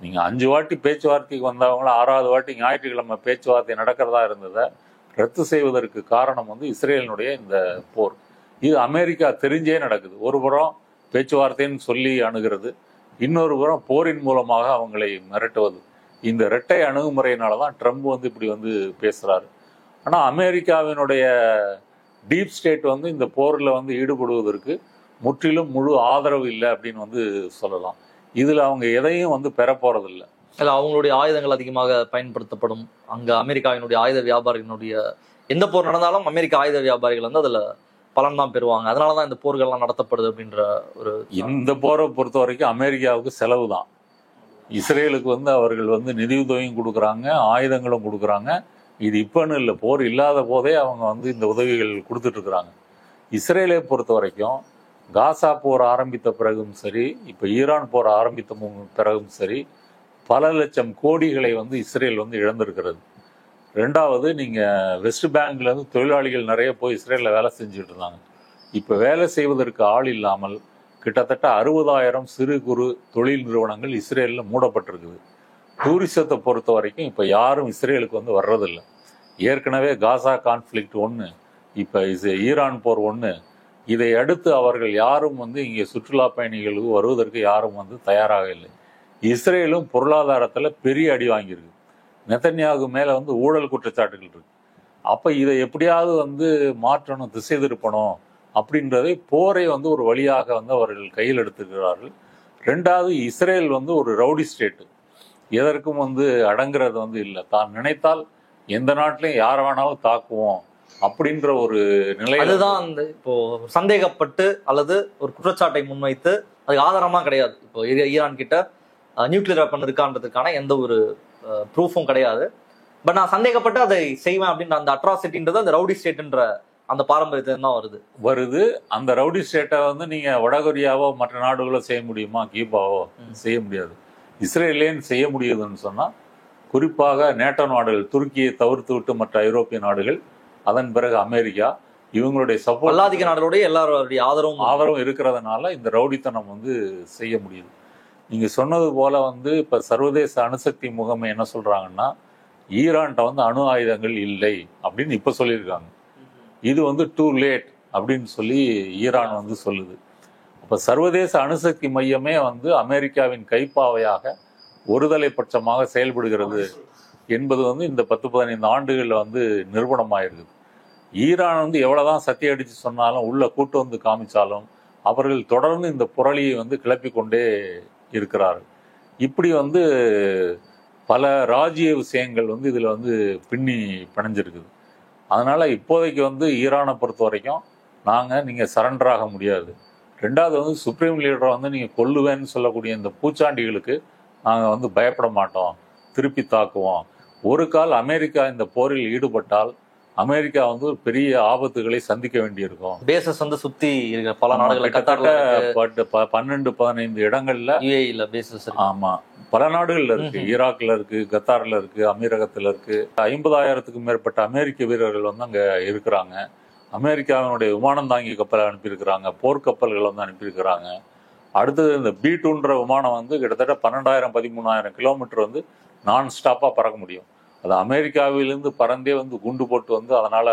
நீங்கள் 5 வாட்டி பேச்சுவார்த்தைக்கு வந்தவங்கள 6வது வாட்டி ஞாயிற்றுக்கிழமை பேச்சுவார்த்தை நடக்கிறதா இருந்ததை ரத்து செய்வதற்கு காரணம் வந்து இஸ்ரேலினுடைய இந்த போர். இது அமெரிக்கா தெரிஞ்சே நடக்குது. ஒரு புறம் பேச்சுவார்த்தைன்னு சொல்லி அணுகிறது, இன்னொரு புறம் போரின் மூலமாக அவங்களை மிரட்டுவது. இந்த இரட்டை அணுகுமுறையினால தான் ட்ரம்ப் வந்து இப்படி வந்து பேசுகிறாரு. ஆனால் அமெரிக்காவினுடைய டீப் ஸ்டேட் வந்து இந்த போரில் வந்து ஈடுபடுவதற்கு முற்றிலும் முழு ஆதரவு இல்லை அப்படின்னு வந்து சொல்லலாம். இதில் அவங்க எதையும் வந்து பெற போகிறதில்ல. இல்லை, அவங்களுடைய ஆயுதங்கள் அதிகமாக பயன்படுத்தப்படும். அங்கே அமெரிக்காவினுடைய ஆயுத வியாபாரிகளுடைய எந்த போர் நடந்தாலும் அமெரிக்க ஆயுத வியாபாரிகள் வந்து அதில் பலன் தான் பெறுவாங்க. அதனால தான் இந்த போர்கள்லாம் நடத்தப்படுது அப்படின்ற ஒரு. இந்த போரை பொறுத்த வரைக்கும் அமெரிக்காவுக்கு செலவு தான். இஸ்ரேலுக்கு வந்து அவர்கள் வந்து நிதியுதவியும் கொடுக்குறாங்க, ஆயுதங்களும் கொடுக்குறாங்க. இது இப்போன்னு இல்லை, போர் இல்லாத போதே அவங்க வந்து இந்த உதவிகள் கொடுத்துட்ருக்குறாங்க. இஸ்ரேலை பொறுத்த வரைக்கும் காசா போர் ஆரம்பித்த பிறகும் சரி, இப்போ ஈரான் போர் ஆரம்பித்த பிறகும் சரி, பல லட்சம் கோடிகளை வந்து இஸ்ரேல் வந்து இழந்திருக்கிறது. ரெண்டாவது, நீங்கள் வெஸ்ட் பேங்க்லேருந்து தொழிலாளிகள் நிறைய போய் இஸ்ரேலில் வேலை செஞ்சுட்டு இருந்தாங்க. இப்போ வேலை செய்வதற்கு ஆள் இல்லாமல் கிட்டத்தட்ட 60,000 சிறு குறு தொழில் நிறுவனங்கள் இஸ்ரேலில் மூடப்பட்டிருக்குது. டூரிசத்தை பொறுத்த வரைக்கும் இப்போ யாரும் இஸ்ரேலுக்கு வந்து வர்றதில்லை. ஏற்கனவே காசா கான்ஃப்ளிக்ட் 1, இப்போ ஈரான் போர் 1, இதை அடுத்து அவர்கள் யாரும் வந்து இங்கே சுற்றுலா பயணிகளுக்கு வருவதற்கு யாரும் வந்து தயாராக இல்லை. இஸ்ரேலும் பொருளாதாரத்தில் பெரிய அடி வாங்கியிருக்கு. நெதன்யாகு மேலே வந்து ஊழல் குற்றச்சாட்டுகள் இருக்கு. அப்போ இதை எப்படியாவது வந்து மாற்றணும், திசை திருப்பணும் அப்படின்றதை போரை வந்து ஒரு வழியாக வந்து அவர்கள் கையில் எடுத்துக்கிறார்கள். ரெண்டாவது, இஸ்ரேல் வந்து ஒரு ரவுடி ஸ்டேட்டு, எதற்கும் வந்து அடங்குறது வந்து இல்லை. தான் நினைத்தால் எந்த நாட்டிலையும் யாரை வேணாலும் தாக்குவோம் அப்படின்ற ஒரு நிலை. அதுதான் அந்த இப்போ சந்தேகப்பட்டு அல்லது ஒரு குற்றச்சாட்டை முன்வைத்து அதுக்கு ஆதாரமா கிடையாது. இப்போ ஈரான் கிட்ட நியூக்ளியர் வெப்பன் இருக்கான்றதுக்கான எந்த ஒரு ப்ரூஃபும் கிடையாது. பட் நான் சந்தேகப்பட்டு அதை செய்வேன் அப்படின்ற அந்த அட்ராசிட்டின்றது அந்த ரவுடி ஸ்டேட்ன்ற அந்த பாரம்பரியத்தை தான் வருது. அந்த ரவுடி ஸ்டேட்டை வந்து நீங்க வடகொரியாவோ மற்ற நாடுகளோ செய்ய முடியுமா? கியூபாவோ செய்ய முடியாது. இஸ்ரேலேன்னு செய்ய முடியுதுன்னு சொன்னா குறிப்பாக நேட்டோ நாடுகள், துருக்கியை தவிர்த்து விட்டு மற்ற ஐரோப்பிய நாடுகள், அதன் பிறகு அமெரிக்கா, இவங்களுடைய சப்போர்ட், அல்லாதிக்க நாடுகளுடைய எல்லாருடைய ஆதரவும் இருக்கிறதுனால இந்த ரவுடித்தனம் வந்து செய்ய முடியுது. நீங்க சொன்னது போல வந்து இப்ப சர்வதேச அணுசக்தி முகமை என்ன சொல்றாங்கன்னா, ஈரான்கிட்ட வந்து அணு ஆயுதங்கள் இல்லை அப்படின்னு இப்ப சொல்லியிருக்காங்க. இது வந்து டூ லேட் அப்படின்னு சொல்லி ஈரான் வந்து சொல்லுது. அப்ப சர்வதேச அணுசக்தி மையமே வந்து அமெரிக்காவின் கைப்பாவையாக ஒருதலை பட்சமாக செயல்படுகிறது என்பது வந்து இந்த 10-15 ஆண்டுகள்ல வந்து நிரூபணமாயிருக்குது. ஈரான் வந்து எவ்வளவுதான் சத்திய அடிச்சு சொன்னாலும், உள்ள கூட்டு வந்து காமிச்சாலும், அவர்கள் தொடர்ந்து இந்த புரளியை வந்து கிளப்பி கொண்டே இருக்கிறார்கள். இப்படி வந்து பல ராஜ்ய விஷயங்கள் வந்து இதில் வந்து பின்னி பிணைஞ்சிருக்குது. அதனால இப்போதைக்கு வந்து ஈரானை பொறுத்த வரைக்கும் நீங்கள் சரண்டர் ஆக முடியாது. ரெண்டாவது வந்து சுப்ரீம் லீடரை வந்து நீங்கள் கொல்லுவேன்னு சொல்லக்கூடிய இந்த பூச்சாண்டிகளுக்கு நாங்கள் வந்து பயப்பட மாட்டோம், திருப்பி தாக்குவோம். ஒரு கால் அமெரிக்கா இந்த போரில் ஈடுபட்டால் அமெரிக்கா வந்து ஒரு பெரிய ஆபத்துகளை சந்திக்க வேண்டியிருக்கும். பேசஸ் வந்து சுத்தி இருக்கிற பல நாடுகள், 12-15 இடங்கள்ல பேசஸ். ஆமா, பல நாடுகள்ல இருக்கு. ஈராக்ல இருக்கு, கத்தார்ல இருக்கு, அமீரகத்துல இருக்கு. 50,000க்கும் மேற்பட்ட அமெரிக்க வீரர்கள் வந்து அங்க இருக்கிறாங்க. அமெரிக்காவினுடைய விமானம் தாங்கி கப்பலை அனுப்பியிருக்கிறாங்க, போர்க்கப்பல்கள் வந்து அனுப்பியிருக்கிறாங்க. அடுத்தது இந்த B-2ன்ற விமானம் வந்து கிட்டத்தட்ட 12,000-13,000 கிலோமீட்டர் வந்து நான் ஸ்டாப்பா பறக்க முடியும். அது அமெரிக்காவிலிருந்து பறந்தே வந்து குண்டு போட்டு வந்து அதனால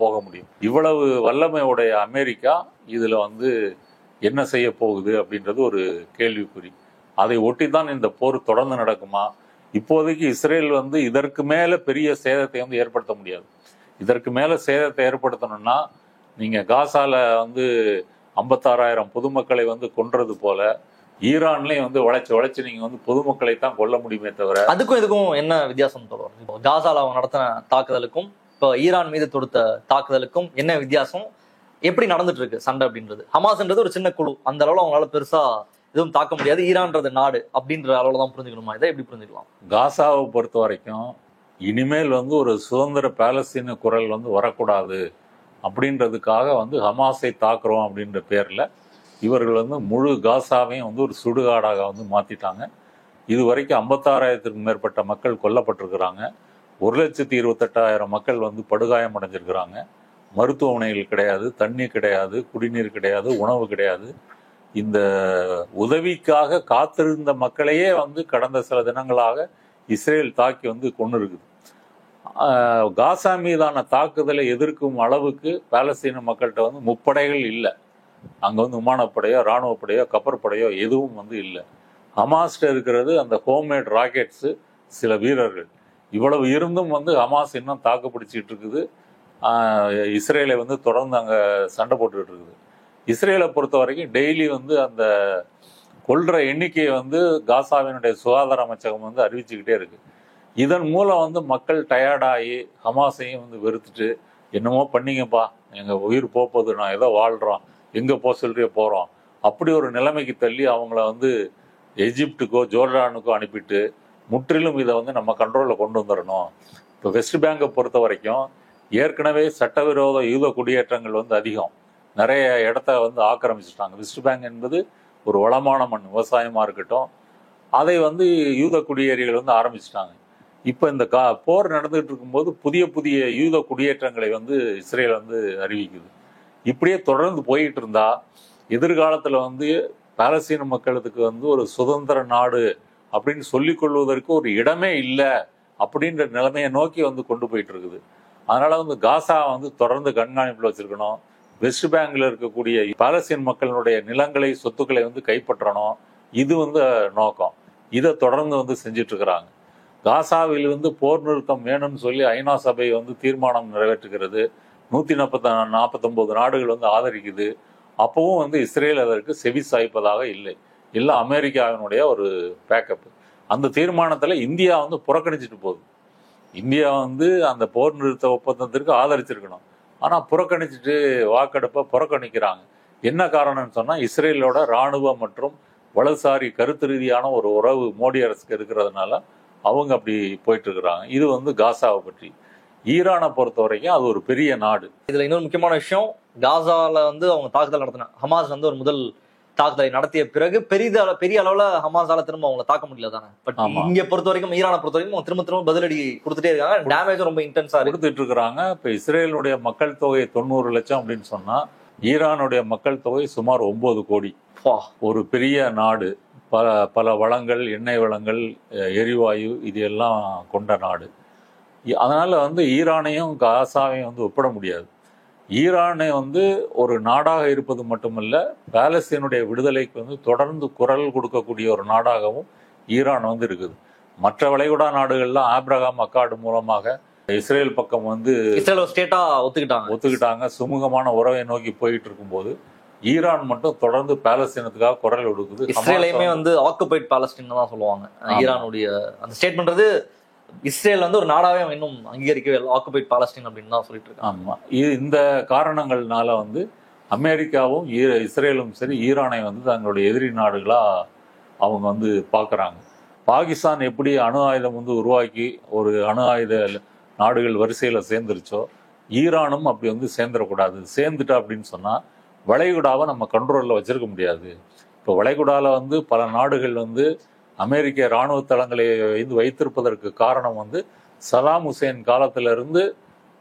போக முடியும். இவ்வளவு வல்லமையுடைய அமெரிக்கா இதுல வந்து என்ன செய்ய போகுது அப்படின்றது ஒரு கேள்விக்குறி. அதை ஒட்டிதான் இந்த போர் தொடர்ந்து நடக்குமா? இப்போதைக்கு இஸ்ரேல் வந்து இதற்கு மேல பெரிய சேதத்தை வந்து ஏற்படுத்த முடியாது. இதற்கு மேல சேதத்தை ஏற்படுத்தணும்னா நீங்க காசால வந்து 56,000 பொதுமக்களை வந்து கொன்றது போல ஈரான்லயும் வந்து வளைச்சு நீங்க வந்து பொதுமக்களை தான் கொல்ல முடியுமே தவிர. அதுக்கும் இதுக்கும் என்ன வித்தியாசம் தொடரும்? இப்போ காசால அவங்க நடத்தின தாக்குதலுக்கும் இப்போ ஈரான் மீது தொடுத்த தாக்குதலுக்கும் என்ன வித்தியாசம்? எப்படி நடந்துட்டு இருக்கு சண்டை அப்படின்றது? ஹமாஸ்ன்றது ஒரு சின்ன குழு, அந்த அளவுல அவங்களால பெருசா எதுவும் தாக்க முடியாது. ஈரான்றது நாடு அப்படின்ற அளவுல தான் புரிஞ்சுக்கணுமா? இதை எப்படி புரிஞ்சுக்கலாம்? காசாவை பொறுத்த வரைக்கும் இனிமேல் வந்து ஒரு சுதந்திர பாலஸ்தீன குரல் வந்து வரக்கூடாது அப்படின்றதுக்காக வந்து ஹமாஸை தாக்குறோம் அப்படின்ற பேர்ல இவர்கள் வந்து முழு காசாவையும் வந்து ஒரு சுடுகாடாக வந்து மாத்திட்டாங்க. இது வரைக்கும் 56,000க்கும் மேற்பட்ட மக்கள் கொல்லப்பட்டிருக்கிறாங்க. 1,28,000 மக்கள் வந்து படுகாயம் அடைஞ்சிருக்கிறாங்க. மருத்துவமனைகள் கிடையாது, தண்ணீர் கிடையாது, குடிநீர் கிடையாது, உணவு கிடையாது. இந்த உதவிக்காக காத்திருந்த மக்களையே வந்து கடந்த சில தினங்களாக இஸ்ரேல் தாக்கி வந்து கொண்டு இருக்குது. காசா மீதான தாக்குதலை எதிர்க்கும் அளவுக்கு பாலஸ்தீன மக்கள்கிட்ட வந்து முப்படைகள் இல்லை. அங்க வந்து விமானப்படையோ, இராணுவப்படையோ, கப்பற்படையோ எதுவும் வந்து இல்லை. ஹமாஸ்ட இருக்கிறது அந்த ஹோம்மேட் ராக்கெட்ஸ், சில வீரர்கள். இவ்வளவு இருந்தும் வந்து ஹமாஸ் இன்னும் தாக்கு பிடிச்சிட்டு இருக்குது. இஸ்ரேலை வந்து தொடர்ந்து அங்க சண்டை போட்டுக்கிட்டு இருக்குது. இஸ்ரேலை பொறுத்த வரைக்கும் டெய்லி வந்து அந்த கொல்ற எண்ணிக்கையை வந்து காசாவினுடைய சுகாதார அமைச்சகம் வந்து அறிவிச்சுக்கிட்டே இருக்கு. இதன் மூலம் வந்து மக்கள் டயர்டாகி ஹமாஸையும் வந்து வெறுத்துட்டு என்னமோ பண்ணிங்கப்பா, எங்க உயிர் போகுது, நான் ஏதோ வாழ்றோம், எங்க போக சொல்றிய போறோம், அப்படி ஒரு நிலைமைக்கு தள்ளி அவங்கள வந்து எஜிப்டுக்கோ ஜோர்டானுக்கோ அனுப்பிட்டு முற்றிலும் இதை வந்து நம்ம கண்ட்ரோலில் கொண்டு வந்துடணும். இப்போ வெஸ்ட் பேங்கை பொறுத்த வரைக்கும் ஏற்கனவே சட்டவிரோத யூத குடியேற்றங்கள் வந்து அதிகம், நிறைய இடத்த வந்து ஆக்கிரமிச்சிட்டாங்க. வெஸ்ட் பேங்க் என்பது ஒரு வளமான மண், விவசாயமாக இருக்கட்டும், அதை வந்து யூத குடியேறிகள் வந்து ஆரம்பிச்சிட்டாங்க. இப்போ இந்த போர் நடந்துகிட்டு இருக்கும்போது புதிய புதிய யூத குடியேற்றங்களை வந்து இஸ்ரேல் வந்து அறிவிக்குது. இப்படியே தொடர்ந்து போயிட்டு இருந்தா எதிர்காலத்தில் வந்து பாலஸ்தீன மக்களுக்கு வந்து ஒரு சுதந்திர நாடு அப்படின்னு சொல்லிக் கொள்வதற்கு ஒரு இடமே இல்லை அப்படின்ற நிலைமையை நோக்கி வந்து கொண்டு போயிட்டு இருக்குது. அதனால வந்து காசா வந்து தொடர்ந்து கண்காணிப்பில் வச்சிருக்கணும். வெஸ்ட் பேங்க்ல இருக்கக்கூடிய பாலஸ்தீன் மக்களுடைய நிலங்களை, சொத்துக்களை வந்து கைப்பற்றணும். இது வந்து நோக்கம். இதை தொடர்ந்து வந்து செஞ்சிட்டு இருக்கிறாங்க. காசாவில் வந்து போர் நிறுத்தம் வேணும்னு சொல்லி ஐநா சபை வந்து தீர்மானம் நிறைவேற்றுகிறது. 149 நாடுகள் வந்து ஆதரிக்குது. அப்பவும் வந்து இஸ்ரேல் அதற்கு செவி சாய்ப்பதாக இல்லை. இல்லை அமெரிக்காவினுடைய ஒரு பேக்கப். அந்த தீர்மானத்தில் இந்தியா வந்து புறக்கணிச்சிட்டு போகுது. இந்தியா வந்து அந்த போர் நிறுத்த ஒப்பந்தத்திற்கு ஆதரிச்சிருக்கணும், ஆனால் புறக்கணிச்சிட்டு வாக்கெடுப்பை புறக்கணிக்கிறாங்க. என்ன காரணம்னு சொன்னால் இஸ்ரேலோட இராணுவ மற்றும் வலதுசாரி கருத்து ரீதியான ஒரு உறவு மோடி அரசுக்கு இருக்கிறதுனால அவங்க அப்படி போயிட்டு இருக்கிறாங்க. இது வந்து காசாவை பற்றி. ஈரானை பொறுத்த வரைக்கும் அது ஒரு பெரிய நாடு. இதுல இன்னொரு முக்கியமான விஷயம், காசால வந்து அவங்க தாக்குதல் நடத்தின ஹமாஸ் வந்து ஒரு முதல் தாக்குதலை நடத்திய பிறகு பெரிய அளவுல ஹமாஸால திரும்ப அவங்களை தாக்க முடியல தானே. பட் இங்க பொறுத்த வரைக்கும், ஈரானை பொறுத்த வரைக்கும் திரும்ப பதிலடி கொடுத்துட்டே இருக்காங்க. டேமேஜ் ரொம்ப இன்டென்ஸா கொடுத்துட்டு இருக்கிறாங்க. இப்ப இஸ்ரேலுடைய மக்கள் தொகை 90 லட்சம் அப்படின்னு சொன்னா ஈரானுடைய மக்கள் தொகை சுமார் 9 கோடி. ஒரு பெரிய நாடு, பல வளங்கள், எண்ணெய் வளங்கள், எரிவாயு, இது எல்லாம் கொண்ட நாடு. அதனால வந்து ஈரானையும் காசாவையும் வந்து ஒப்பிட முடியாது. ஈரானை வந்து ஒரு நாடாக இருப்பது மட்டுமல்ல, பாலஸ்தீனுடைய விடுதலைக்கு வந்து தொடர்ந்து குரல் கொடுக்கக்கூடிய ஒரு நாடாகவும் ஈரான் வந்து இருக்குது. மற்ற வளைகுடா நாடுகள்லாம் ஆப்ரஹாம் அக்கார்டு மூலமாக இஸ்ரேல் பக்கம் வந்து ஸ்டேட்டா ஒத்துக்கிட்டாங்க. சுமூகமான உறவை நோக்கி போயிட்டு இருக்கும்போது ஈரான் மட்டும் தொடர்ந்து பாலஸ்தீனத்துக்காக குரல் கொடுக்குது. இஸ்ரேலையுமே வந்து ஆக்குபைட் பாலஸ்தீன் தான் சொல்லுவாங்க. ஈரானுடைய அந்த ஸ்டேட்மெண்ட் இஸ்ரேல் வந்து ஒரு நாடாவே இன்னும் அங்கீகரிக்கவே ஆக்குபைட் பாலஸ்தீன் அப்படின்னு தான் சொல்லிட்டு இருக்காங்க. ஆமா, இந்த காரணங்கள்னால வந்து அமெரிக்காவும் இஸ்ரேலும் சரி ஈரானை வந்து தங்களுடைய எதிரி நாடுகளா அவங்க வந்து பார்க்குறாங்க. பாகிஸ்தான் எப்படி அணு ஆயுதம் வந்து உருவாக்கி ஒரு அணு ஆயுத நாடுகள் வரிசையில் சேர்ந்துருச்சோ, ஈரானும் அப்படி வந்து சேர்ந்துடக்கூடாது. சேர்ந்துட்டா அப்படின்னு சொன்னால் வளைகுடாவை நம்ம கண்ட்ரோலில் வச்சிருக்க முடியாது. இப்போ வளைகுடாவில் வந்து பல நாடுகள் வந்து அமெரிக்க இராணுவ தளங்களை வந்து வைத்திருப்பதற்கு காரணம் வந்து சதாம் ஹுசேன் காலத்திலிருந்து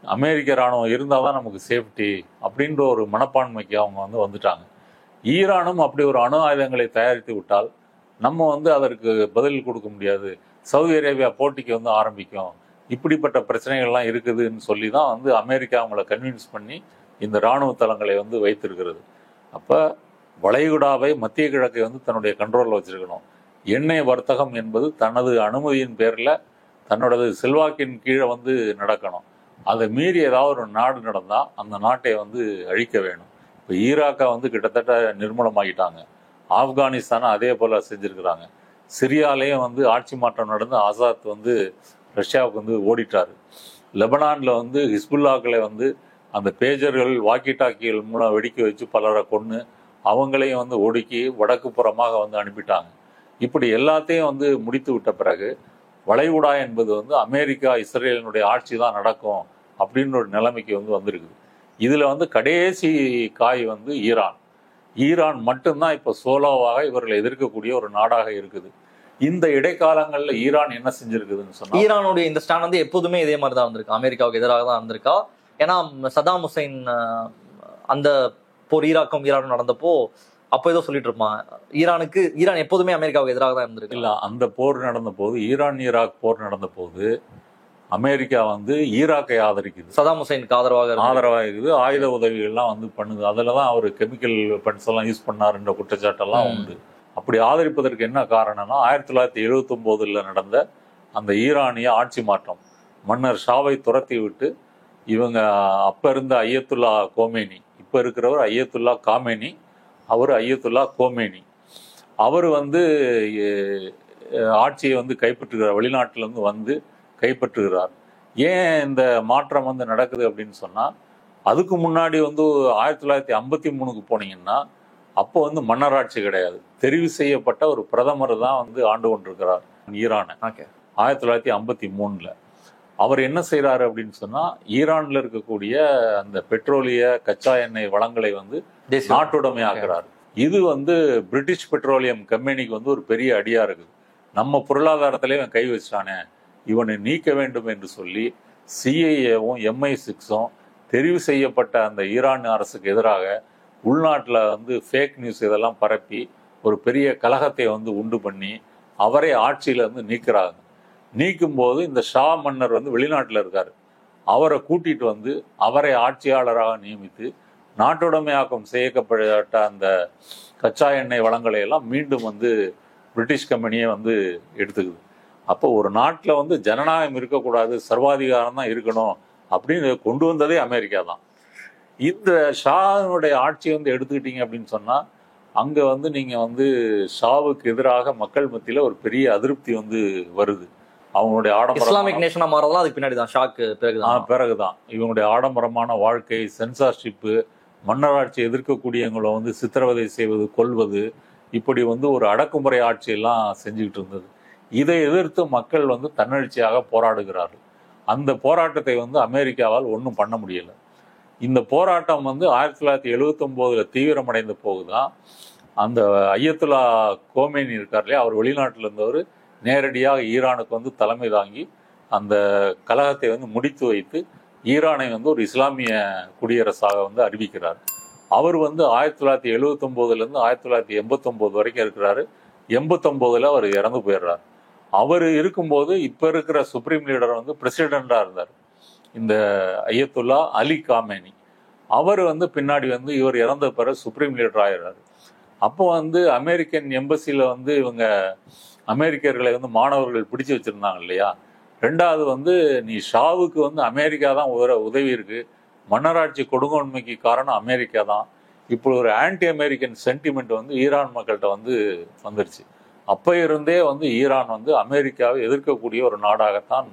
அமெரிக்க இராணுவம் இருந்தால் தான் நமக்கு சேஃப்டி அப்படின்ற ஒரு மனப்பான்மைக்கு அவங்க வந்து வந்துட்டாங்க. ஈரானும் அப்படி ஒரு அணு ஆயுதங்களை தயாரித்து விட்டால் நம்ம வந்து அதற்கு பதில் கொடுக்க முடியாது, சவுதி அரேபியா போட்டிக்கு வந்து ஆரம்பிக்கும், இப்படிப்பட்ட பிரச்சனைகள்லாம் இருக்குதுன்னு சொல்லி தான் வந்து அமெரிக்கா அவங்கள கன்வின்ஸ் பண்ணி இந்த இராணுவ தளங்களை வந்து வைத்திருக்கிறது. அப்போ வளைகுடாவை மத்திய கிழக்கை வந்து தன்னுடைய கண்ட்ரோலில் வச்சிருக்கணும். எண்ணெய் வர்த்தகம் என்பது தனது அனுமதியின் பேரில் தன்னோட செல்வாக்கின் கீழே வந்து நடக்கணும். அதை மீறி ஏதாவது ஒரு நாடு நடந்தால் அந்த நாட்டை வந்து அழிக்க வேணும். இப்போ ஈராக்கை வந்து கிட்டத்தட்ட நிர்மூலமாகிட்டாங்க. ஆப்கானிஸ்தானை அதே போல் செஞ்சுருக்கிறாங்க. சிரியாலேயும் வந்து ஆட்சி மாற்றம் நடந்து ஆசாத் வந்து ரஷ்யாவுக்கு வந்து ஓடிட்டாரு. லெபனானில் வந்து ஹிஸ்புல்லாக்களை வந்து அந்த பேஜர்கள் வாக்கி டாக்கிகள் மூலம் வெடிக்க வச்சு பலரை கொன்று அவங்களையும் வந்து ஒடுக்கி வடக்கு புறமாக வந்து அனுப்பிட்டாங்க. இப்படி எல்லாத்தையும் வந்து முடித்து விட்ட பிறகு வளைகுடா என்பது வந்து அமெரிக்கா இஸ்ரேலினுடைய ஆட்சி தான் நடக்கும் அப்படின்ற ஒரு நிலைமைக்கு வந்து வந்திருக்குது. இதில் வந்து கடைசி காய் வந்து ஈரான் மட்டும்தான் இப்போ சோலோவாக இவர்களை எதிர்க்கக்கூடிய ஒரு நாடாக இருக்குது. இந்த இடைக்காலங்களில் ஈரான் என்ன செஞ்சிருக்குதுன்னு சொன்னா, ஈரானுடைய இந்த ஸ்டாண்ட் வந்து எப்போதுமே இதே மாதிரி தான் இருந்திருக்கு, அமெரிக்காவுக்கு எதிராக தான் இருந்திருக்கா. ஏன்னா சதாம் ஹுசைன் அந்த போர் ஈரானும் நடந்தப்போ அப்போ ஏதோ சொல்லிட்டு இருப்பான், ஈரான் எப்போதுமே அமெரிக்காவுக்கு எதிராக தான் இருந்திருக்கு. இல்லை, அந்த போர் நடந்த போது ஈராக் போர் நடந்த போது அமெரிக்கா வந்து ஈராக்கை ஆதரிக்குது, சதாம் ஹுசைனுக்கு ஆதரவாக இருக்குது, ஆயுத உதவிகள்லாம் வந்து பண்ணுது. அதில் தான் அவர் கெமிக்கல் வெப்பன்ஸ் எல்லாம் யூஸ் பண்ணாருன்ற குற்றச்சாட்டெல்லாம் உண்டு. அப்படி ஆதரிப்பதற்கு என்ன காரணம்னா 1979 நடந்த அந்த ஈரானிய ஆட்சி மாற்றம், மன்னர் ஷாவை துரத்தி விட்டு இவங்க அப்ப இருந்த ஐயத்துல்லா கோமேனி, இப்ப இருக்கிறவர் ஐயத்துல்லா காமேனி, அவர் ஐயத்துல்லா கோமேனி, அவர் வந்து ஆட்சியை வந்து கைப்பற்றுகிறார், வெளிநாட்டிலேருந்து வந்து கைப்பற்றுகிறார். ஏன் இந்த மாற்றம் வந்து நடக்குது அப்படின்னு சொன்னால், அதுக்கு முன்னாடி வந்து 1953 போனீங்கன்னா அப்போ வந்து மன்னராட்சி கிடையாது, தெரிவு செய்யப்பட்ட ஒரு பிரதமர் தான் வந்து ஆண்டு கொண்டிருக்கிறார் ஈரானை. 1953 அவர் என்ன செய்யறாரு அப்படின்னு சொன்னா, ஈரான்ல இருக்கக்கூடிய அந்த பெட்ரோலிய கச்சா எண்ணெய் வளங்களை வந்து நாட்டுடைமை ஆக்குறாரு. இது வந்து பிரிட்டிஷ் பெட்ரோலியம் கம்பெனிக்கு வந்து ஒரு பெரிய அடியா இருக்குது. நம்ம பொருளாதாரத்திலே இவன் கை வச்சானே, இவனை நீக்க வேண்டும் என்று சொல்லி சிஐஏவும் MI6ம் தெரிவு செய்யப்பட்ட அந்த ஈரான் அரசுக்கு எதிராக உள்நாட்டில் வந்து ஃபேக் நியூஸ் இதெல்லாம் பரப்பி ஒரு பெரிய கலகத்தை வந்து உண்டு பண்ணி அவரை ஆட்சியில இருந்து நீக்கிறாங்க. நீக்கும் போது இந்த ஷா மன்னர் வந்து வெளிநாட்டில் இருக்காரு, அவரை கூட்டிட்டு வந்து அவரை ஆட்சியாளராக நியமித்து நாட்டுடைமையாக்கம் செய்யப்பட்ட அந்த கச்சா எண்ணெய் வளங்களை எல்லாம் மீண்டும் வந்து பிரிட்டிஷ் கம்பெனியே வந்து எடுத்துக்குது. அப்போ ஒரு நாட்டில் வந்து ஜனநாயகம் இருக்கக்கூடாது, சர்வாதிகாரம் தான் இருக்கணும் அப்படின்னு கொண்டு வந்ததே அமெரிக்கா தான். இந்த ஷாவுடைய ஆட்சியை வந்து எடுத்துக்கிட்டீங்க அப்படின்னு சொன்னால், அங்கே வந்து நீங்கள் வந்து ஷாவுக்கு எதிராக மக்கள் மத்தியில் ஒரு பெரிய அதிருப்தி வந்து வருது. அவங்களுடைய இஸ்லாமிக் நேஷனா மாறதெல்லாம் அதுக்கு பின்னாடி தான், ஷாக்கு பிறகுதான் இவங்களுடைய ஆடம்பரமான வாழ்க்கை, சென்சார்ஷிப்பு, மன்னராட்சி எதிர்க்கக்கூடியவங்களை வந்து சித்திரவதை செய்வது, கொல்வது, இப்படி வந்து ஒரு அடக்குமுறை ஆட்சியெல்லாம் செஞ்சுக்கிட்டு இருந்தது. இதை எதிர்த்து மக்கள் வந்து தன்னெழுச்சியாக போராடுகிறார்கள். அந்த போராட்டத்தை வந்து அமெரிக்காவால் ஒன்றும் பண்ண முடியலை. இந்த போராட்டம் வந்து 1979 தீவிரமடைந்த போகுதான் அந்த ஐயத்துல்லா கோமேனி இருக்கார் இல்லையா, அவர் வெளிநாட்டில் இருந்தவர் நேரடியாக ஈரானுக்கு வந்து தலைமை தாங்கி அந்த கலகத்தை வந்து முடித்து வைத்து ஈரானை வந்து ஒரு இஸ்லாமிய குடியரசாக வந்து அறிவிக்கிறார். அவர் வந்து 1979 1989 வரைக்கும் இருக்கிறாரு. 89 அவர் இறந்து போயிடுறார். அவர் இருக்கும்போது இப்ப இருக்கிற சுப்ரீம் லீடர் வந்து பிரசிடெண்டா இருந்தார், இந்த ஐயத்துல்லா அலி காமேனி. அவர் வந்து பின்னாடி வந்து இவர் இறந்த பிறகு சுப்ரீம் லீடர் ஆயிடுறாரு. அப்போ வந்து அமெரிக்கன் எம்பசியில வந்து இவங்க அமெரிக்கர்களை வந்து மாணவர்கள் பிடிச்சு வச்சிருந்தாங்க இல்லையா. ரெண்டாவது வந்து நீ ஷாவுக்கு வந்து அமெரிக்கா தான் உதவி இருக்கு, மன்னராட்சி கொடுங்கோன்மைக்கு காரணம் அமெரிக்கா தான், இப்போ ஒரு ஆன்டி அமெரிக்கன் சென்டிமெண்ட் வந்து ஈரான் மக்கள்கிட்ட வந்து வந்துருச்சு. அப்போ இருந்தே வந்து ஈரான் வந்து அமெரிக்காவை எதிர்க்கக்கூடிய ஒரு நாடாகத்தான்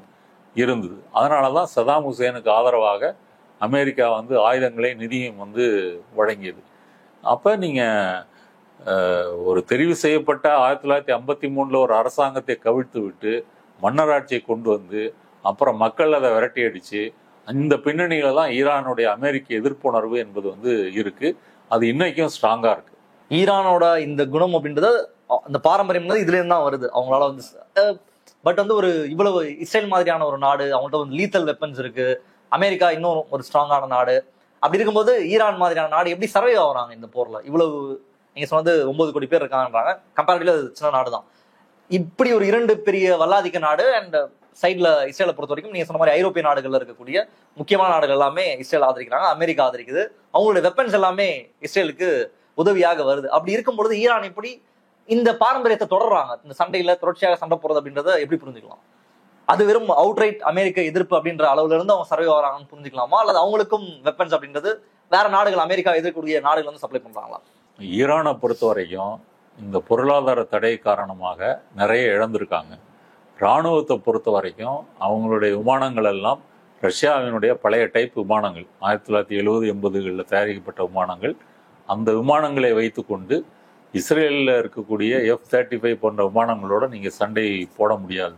இருந்தது. அதனால தான் சதாம் ஹுசேனுக்கு ஆதரவாக அமெரிக்கா வந்து ஆயுதங்களை நிதியும் வந்து வழங்கியது. அப்போ நீங்கள் ஒரு தெரிவு செய்யப்பட்ட 1953 ஒரு அரசாங்கத்தை கவிழ்த்து விட்டு மன்னராட்சியை கொண்டு வந்து அப்புறம் மக்கள் அதை விரட்டி அடித்து இந்த பின்னணியில தான் ஈரானுடைய அமெரிக்க எதிர்ப்புணர்வு என்பது வந்து இருக்கு. அது இன்னைக்கும் ஸ்ட்ராங்கா இருக்கு. ஈரானோட இந்த குணம் அப்படின்றது அந்த பாரம்பரியம் இதுல இருந்து தான் வருது. அவங்களால வந்து பட் வந்து ஒரு இவ்வளவு இஸ்ரேல் மாதிரியான ஒரு நாடு, அவங்கள்ட்ட வந்து லீத்தல் வெப்பன்ஸ் இருக்கு, அமெரிக்கா இன்னும் ஒரு ஸ்ட்ராங்கான நாடு. அப்படி இருக்கும்போது ஈரான் மாதிரியான நாடு எப்படி சர்வே ஆகுறாங்க இந்த போர்ல? இவ்வளவு நீங்க சொன்னது 9 கோடி பேர் இருக்காங்கன்றாங்க, கம்பேரிட்டிவ்லி அது சின்ன நாடு தான். இப்படி ஒரு 2 பெரிய வல்லாதிக்க நாடு அண்ட் சைட்ல இஸ்ரேலை பொறுத்த வரைக்கும் நீங்க சொன்ன மாதிரி ஐரோப்பிய நாடுகள்ல இருக்கக்கூடிய முக்கியமான நாடுகள் எல்லாமே இஸ்ரேல் ஆதரிக்கிறாங்க, அமெரிக்கா ஆதரிக்குது, அவங்களுடைய வெப்பன்ஸ் எல்லாமே இஸ்ரேலுக்கு உதவியாக வருது. அப்படி இருக்கும்பொழுது ஈரான் எப்படி இந்த பாரம்பரியத்தை தொடர்றாங்க? இந்த சண்டையில தொடர்ச்சியாக சண்டை போறது அப்படின்றத எப்படி புரிஞ்சுக்கலாம்? அது வெறும் அவுட்ரைட் அமெரிக்க எதிர்ப்பு அப்படின்ற அளவுல இருந்து அவங்க சர்வே ஆகிறாங்கன்னு புரிஞ்சுக்கலாமா, அல்லது அவங்களுக்கும் வெப்பன்ஸ் அப்படின்றது வேற நாடுகள், அமெரிக்கா எதிர்க்கக்கூடிய நாடுகள் வந்து சப்ளை பண்றாங்களா? ஈரானை பொறுத்த வரைக்கும் இந்த பொருளாதார தடை காரணமாக நிறைய இழந்திருக்காங்க. இராணுவத்தை பொறுத்த வரைக்கும் அவங்களுடைய விமானங்கள் எல்லாம் ரஷ்யாவினுடைய பழைய டைப் விமானங்கள், 1970, 80களில் தயாரிக்கப்பட்ட விமானங்கள். அந்த விமானங்களை வைத்துக்கொண்டு இஸ்ரேலில் இருக்கக்கூடிய F-35 போன்ற விமானங்களோட நீங்கள் சண்டை போட முடியாது.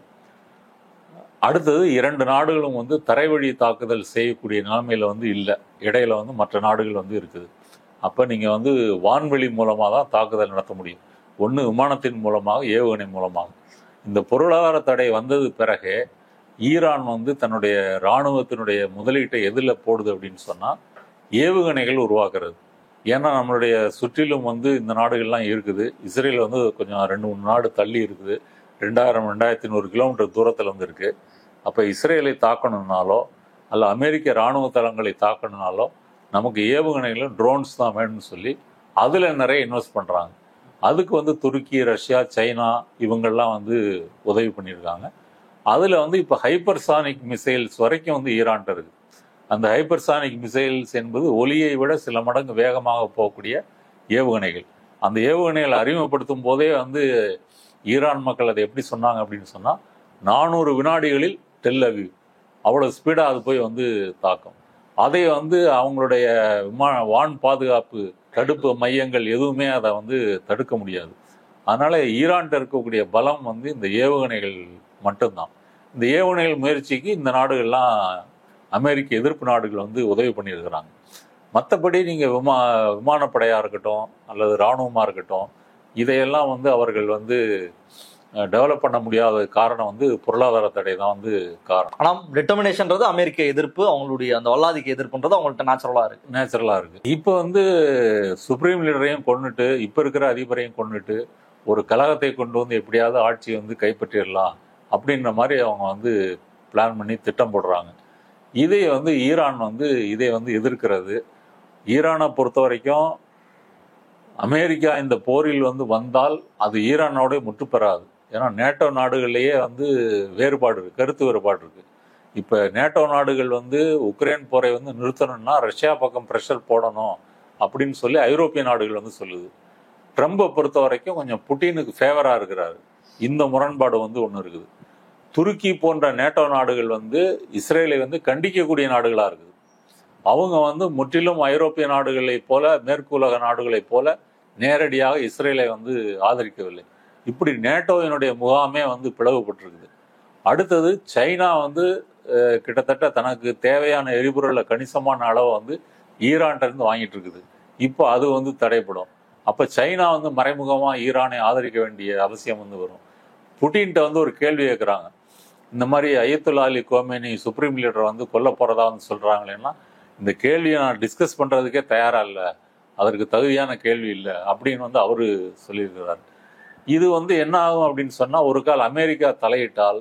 அடுத்தது 2 நாடுகளும் வந்து தரைவழி தாக்குதல் செய்யக்கூடிய நிலைமையில வந்து இல்லை. இடையில வந்து மற்ற நாடுகள் வந்து இருக்குது. அப்போ நீங்கள் வந்து வான்வெளி மூலமாக தான் தாக்குதல் நடத்த முடியும். ஒன்று விமானத்தின் மூலமாக, ஏவுகணை மூலமாக. இந்த பொருளாதார தடை வந்தது பிறகு ஈரான் வந்து தன்னுடைய இராணுவத்தினுடைய முதலீட்டை எதில் போடுது அப்படின்னு சொன்னால் ஏவுகணைகள் உருவாக்குறது. ஏன்னா நம்மளுடைய சுற்றிலும் வந்து இந்த நாடுகள்லாம் இருக்குது. இஸ்ரேல் வந்து கொஞ்சம் 2-3 நாடு தள்ளி இருக்குது. 2100 கிலோமீட்டர் தூரத்தில் வந்து இருக்குது. அப்போ இஸ்ரேலை தாக்கணும்னாலோ அல்ல அமெரிக்க இராணுவ தளங்களை தாக்கணும்னாலோ நமக்கு ஏவுகணைகளும் ட்ரோன்ஸ் தான் வேணும்னு சொல்லி அதில் நிறைய இன்வெஸ்ட் பண்ணுறாங்க. அதுக்கு வந்து துருக்கி, ரஷ்யா, சைனா இவங்கெல்லாம் வந்து உதவி பண்ணியிருக்காங்க. அதில் வந்து இப்போ ஹைப்பர்சானிக் மிசைல்ஸ் வரைக்கும் வந்து ஈரான்ட்ட இருக்குது. அந்த ஹைப்பர்சானிக் மிசைல்ஸ் என்பது ஒலியை விட சில மடங்கு வேகமாக போகக்கூடிய ஏவுகணைகள். அந்த ஏவுகணைகளை அறிமுகப்படுத்தும் போதே வந்து ஈரான் மக்கள் அதை எப்படி சொன்னாங்க அப்படின்னு சொன்னால் 400 வினாடிகளில் டெல் அவீவ், அவ்வளோ ஸ்பீடாக அது போய் வந்து தாக்கும். அதை வந்து அவங்களுடைய வான் பாதுகாப்பு தடுப்பு மையங்கள் எதுவுமே அதை வந்து தடுக்க முடியாது. அதனால ஈரான்கிட்ட இருக்கக்கூடிய பலம் வந்து இந்த ஏவுகணைகள் மட்டும்தான். இந்த ஏவுகணைகள் முயற்சிக்கு இந்த நாடுகள்லாம் அமெரிக்க எதிர்ப்பு நாடுகள் வந்து உதவி பண்ணியிருக்கிறாங்க. மற்றபடி நீங்கள் விமானப்படையாக இருக்கட்டும் அல்லது இராணுவமாக இருக்கட்டும், இதையெல்லாம் வந்து அவர்கள் வந்து டெவலப் பண்ண முடியாத காரணம் வந்து பொருளாதார தடை தான் வந்து காரணம். ஆனால் டிட்டர்மினேஷன்றது அமெரிக்க எதிர்ப்பு, அவங்களுடைய அந்த வல்லாதிக்க எதிர்ப்புன்றது அவங்கள்ட்ட நேச்சுரலா இருக்கு. இப்போ வந்து சுப்ரீம் லீடரையும் கொண்டுட்டு இப்போ இருக்கிற அதிபரையும் கொண்டுட்டு ஒரு கழகத்தை கொண்டு வந்து எப்படியாவது ஆட்சியை வந்து கைப்பற்றிடலாம் அப்படின்ற மாதிரி அவங்க வந்து பிளான் பண்ணி திட்டம் போடுறாங்க. இதை வந்து ஈரான் வந்து இதை வந்து எதிர்க்கிறது. ஈரானை பொறுத்த வரைக்கும் அமெரிக்கா இந்த போரில் வந்து வந்தால் அது ஈரானோட முற்றுப்பெறாது. ஏன்னா நேட்டோ நாடுகள்லேயே வந்து வேறுபாடு இருக்கு, கருத்து வேறுபாடு இருக்கு. இப்போ நேட்டோ நாடுகள் வந்து உக்ரைன் போரை வந்து நிறுத்தணும்னா ரஷ்யா பக்கம் ப்ரெஷர் போடணும் அப்படின்னு சொல்லி ஐரோப்பிய நாடுகள் வந்து சொல்லுது. ட்ரம்பை பொறுத்த வரைக்கும் கொஞ்சம் புட்டினுக்கு ஃபேவராக இருக்கிறாரு. இந்த முரண்பாடு வந்து ஒன்று இருக்குது. துருக்கி போன்ற நேட்டோ நாடுகள் வந்து இஸ்ரேலை வந்து கண்டிக்கக்கூடிய நாடுகளாக இருக்குது. அவங்க வந்து முற்றிலும் ஐரோப்பிய நாடுகளைப் போல, மேற்கு உலக நாடுகளைப் போல நேரடியாக இஸ்ரேலை வந்து ஆதரிக்கவில்லை. இப்படி நேட்டோவினுடைய முகாமே வந்து பிளவுபட்டிருக்குது. அடுத்தது சைனா வந்து கிட்டத்தட்ட தனக்கு தேவையான எரிபொருளை கணிசமான அளவை வந்து ஈரான்கிட்ட இருந்து வாங்கிட்டு இருக்குது. இப்போ அது வந்து தடைப்படும். அப்போ சைனா வந்து மறைமுகமாக ஈரானை ஆதரிக்க வேண்டிய அவசியம் வந்து வரும். புட்டின்கிட்ட வந்து ஒரு கேள்வி கேட்குறாங்க, இந்த மாதிரி Ayatollah Ali Khamenei supreme leader வந்து கொல்ல போகிறதா வந்து சொல்கிறாங்களேன்னா இந்த கேள்வியை நான் டிஸ்கஸ் பண்ணுறதுக்கே தயாராக இல்லை, அதற்கு தகுதியான கேள்வி இல்லை அப்படின்னு வந்து அவரு சொல்லியிருக்கிறார். இது வந்து என்ன ஆகும் அப்படின்னு சொன்னால், ஒரு கால் அமெரிக்கா தலையிட்டால்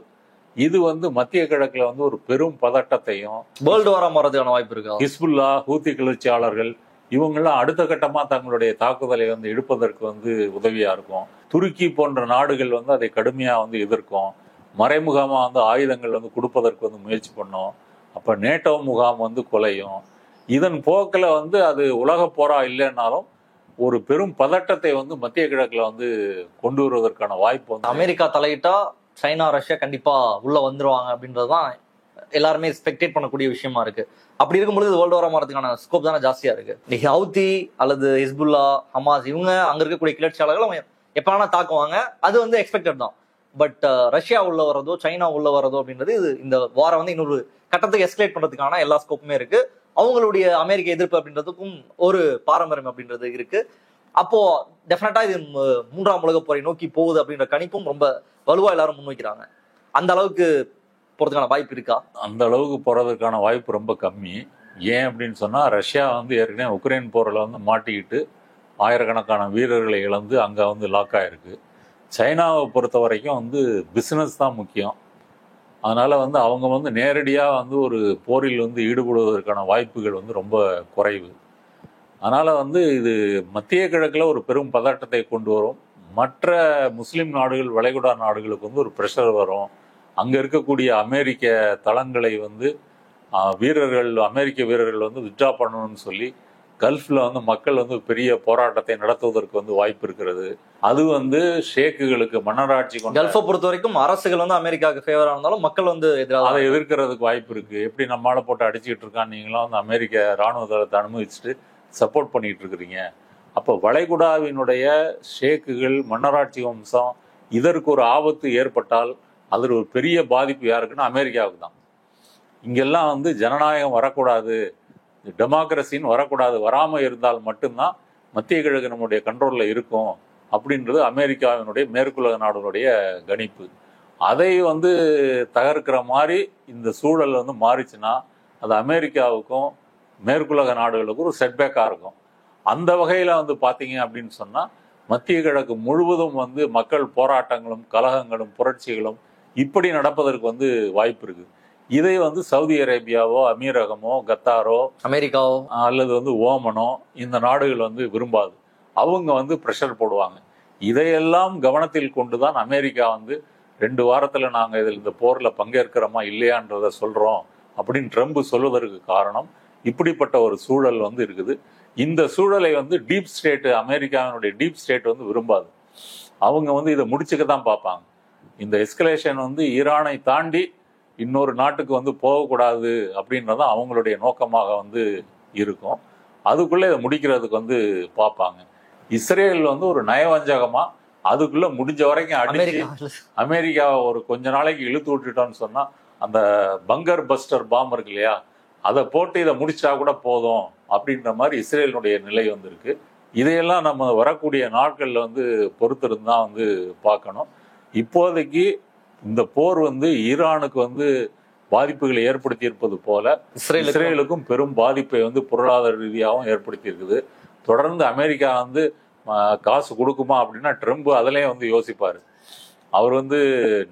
இது வந்து மத்திய கிழக்கில் வந்து ஒரு பெரும் பதட்டத்தையும், வேர்ல்டு வாரா மாறதுக்கான வாய்ப்பு இருக்கு. ஹிஸ்புல்லா, ஹூத்தி கிளர்ச்சியாளர்கள் இவங்கெல்லாம் அடுத்த கட்டமாக தங்களுடைய தாக்குதலை வந்து எடுப்பதற்கு வந்து உதவியாக இருக்கும். துருக்கி போன்ற நாடுகள் வந்து அதை கடுமையாக வந்து எதிர்க்கும். மறைமுகமாக வந்து ஆயுதங்கள் வந்து கொடுப்பதற்கு வந்து முயற்சி பண்ணும். அப்போ நேட்டோ முகாம் வந்து கொலையும். இதன் போக்கில் வந்து அது உலக போரா இல்லைன்னாலும் ஒரு பெரும் பதட்டத்தை வந்து மத்திய கிழக்குல வந்து கொண்டு வருவதற்கான வாய்ப்பு வந்து அமெரிக்கா தலையிட்டா சைனா ரஷ்யா கண்டிப்பா உள்ள வந்துருவாங்க அப்படின்றதுதான் எல்லாருமே ஸ்பெக்டேட் பண்ணக்கூடிய விஷயமா இருக்கு. அப்படி இருக்கும்போது வேர்ல்டு வாரா மாறதுக்கான ஸ்கோப் தானே ஜாஸ்தியா இருக்கு. இன்னைக்கு ஹவுதி அல்லது ஹிஸ்புல்லா, ஹமாஸ் இவங்க அங்க இருக்கக்கூடிய கிளர்ச்சியாளர்கள் அவங்க எப்ப வேணா தாக்குவாங்க, அது வந்து எக்ஸ்பெக்டட் தான். பட் ரஷ்யா உள்ள வரதோ சைனா உள்ள வரதோ அப்படின்றது இந்த வாரம் வந்து இன்னொரு கட்டத்துக்கு எஸ்கலேட் பண்றதுக்கான எல்லா ஸ்கோப்புமே இருக்கு. அவங்களுடைய அமெரிக்க எதிர்ப்பு அப்படின்றதுக்கும் ஒரு பாரம்பரியம் அப்படின்றது இருக்கு. அப்போ டெஃபினட்டா இது மூன்றாம் உலக போரை நோக்கி போகுது அப்படின்ற கணிப்பும் ரொம்ப வலுவா எல்லாரும் முன்வைக்கிறாங்க. அந்த அளவுக்கு போறதுக்கான வாய்ப்பு இருக்கா? அந்த அளவுக்கு போறதுக்கான வாய்ப்பு ரொம்ப கம்மி. ஏன் அப்படின்னு சொன்னா, ரஷ்யா வந்து ஏற்கனவே உக்ரைன் போரில் வந்து மாட்டிக்கிட்டு ஆயிரக்கணக்கான வீரர்களை இழந்து அங்க வந்து லாக் ஆயிருக்கு. சைனாவை பொறுத்த வரைக்கும் வந்து பிசினஸ் தான் முக்கியம். அதனால வந்து அவங்க வந்து நேரடியா வந்து ஒரு போரில் வந்து ஈடுபடுவதற்கான வாய்ப்புகள் வந்து ரொம்ப குறைவு. அதனால வந்து இது மத்திய கிழக்குல ஒரு பெரும் பதட்டத்தை கொண்டு வரும். மற்ற முஸ்லிம் நாடுகள், வளைகுடா நாடுகளுக்கு வந்து ஒரு ப்ரெஷர் வரும். அங்க இருக்கக்கூடிய அமெரிக்க தளங்களை வந்து அமெரிக்க வீரர்கள் வந்து வித்ட்ரா பண்ணணும்னு சொல்லி கல்ஃப்ல வந்து மக்கள் வந்து பெரிய போராட்டத்தை நடத்துவதற்கு வந்து வாய்ப்பு இருக்கிறது. அது வந்து ஷேக்குகளுக்கு மன்னராட்சி கொண்டு கல்ஃபை பொறுத்த வரைக்கும் அரசுகள் வந்து அமெரிக்காவுக்கு ஃபேவரா இருந்தாலும் மக்கள் வந்து அதை எதிர்க்கிறதுக்கு வாய்ப்பு இருக்கு. எப்படி நம்மளால போட்டு அடிச்சுக்கிட்டு இருக்கான், நீங்களும் வந்து அமெரிக்க ராணுவ தளத்தை அனுமதிச்சுட்டு சப்போர்ட் பண்ணிட்டு இருக்கிறீங்க. அப்போ வளைகுடாவினுடைய ஷேக்குகள், மன்னராட்சி வம்சம், இதற்கு ஒரு ஆபத்து ஏற்பட்டால் அதில் ஒரு பெரிய பாதிப்பு யாருக்குன்னா அமெரிக்காவுக்கு தான். இங்கெல்லாம் வந்து ஜனநாயகம் வரக்கூடாது, டெமோக்ரஸின்னு வரக்கூடாது, வராமல் இருந்தால் மட்டும்தான் மத்திய கிழக்கு நம்முடைய கண்ட்ரோலில் இருக்கும் அப்படின்றது அமெரிக்காவினுடைய மேற்குலக நாடுகளுடைய கணிப்பு. அதை வந்து தகர்க்கிற மாதிரி இந்த சூழல் வந்து மாறிச்சுன்னா அது அமெரிக்காவுக்கும் மேற்குலக நாடுகளுக்கும் ஒரு செட்பேக்காக இருக்கும். அந்த வகையில் வந்து பார்த்தீங்க அப்படின்னு சொன்னால் மத்திய கிழக்கு முழுவதும் வந்து மக்கள் போராட்டங்களும் கலகங்களும் புரட்சிகளும் இப்படி நடப்பதற்கு வந்து வாய்ப்பு இருக்குது. இதை வந்து சவுதி அரேபியாவோ, அமீரகமோ, கத்தாரோ, அமெரிக்காவோ அல்லது வந்து ஓமனோ இந்த நாடுகள் வந்து விரும்பாது. அவங்க வந்து ப்ரெஷர் போடுவாங்க. இதையெல்லாம் கவனத்தில் கொண்டுதான் அமெரிக்கா வந்து 2 வாரத்தில் நாங்கள் இதில் இந்த போரில் பங்கேற்கிறோமா இல்லையான்றதை சொல்கிறோம் அப்படின்னு ட்ரம்ப் சொல்வதற்கு காரணம் இப்படிப்பட்ட ஒரு சூழல் வந்து இருக்குது. இந்த சூழலை வந்து டீப் ஸ்டேட், அமெரிக்காவினுடைய டீப் ஸ்டேட் வந்து விரும்பாது. அவங்க வந்து இதை முடிச்சுக்க தான் பார்ப்பாங்க. இந்த எஸ்கலேஷன் வந்து ஈரானை தாண்டி இன்னொரு நாட்டுக்கு வந்து போகக்கூடாது அப்படின்றது அவங்களுடைய நோக்கமாக வந்து இருக்கும். அதுக்குள்ளே இதை முடிக்கிறதுக்கு வந்து பார்ப்பாங்க. இஸ்ரேல் வந்து ஒரு நயவஞ்சகமா அதுக்குள்ள முடிஞ்ச வரைக்கும் அடிச்சு அமெரிக்காவை ஒரு கொஞ்ச நாளைக்கு இழுத்து விட்டுட்டோம்னு சொன்னா, அந்த பங்கர் பஸ்டர் பாம் இருக்கு இல்லையா, அதை போட்டு இதை முடிச்சா கூட போதும் அப்படின்ற மாதிரி இஸ்ரேலினுடைய நிலை வந்திருக்கு. இதையெல்லாம் நம்ம வரக்கூடிய நாட்கள்ல வந்து பொறுத்திருந்து தான் வந்து பார்க்கணும். இப்போதைக்கு இந்த போர் வந்து ஈரானுக்கு வந்து பாதிப்புகளை ஏற்படுத்தி இருப்பது போல இஸ்ரேலுக்கும் பெரும் பாதிப்பை வந்து பொருளாதார ரீதியாகவும் ஏற்படுத்தி இருக்குது. தொடர்ந்து அமெரிக்கா வந்து காசு கொடுக்குமா அப்படின்னா ட்ரம்ப் அதுலயும் வந்து யோசிப்பாரு. அவர் வந்து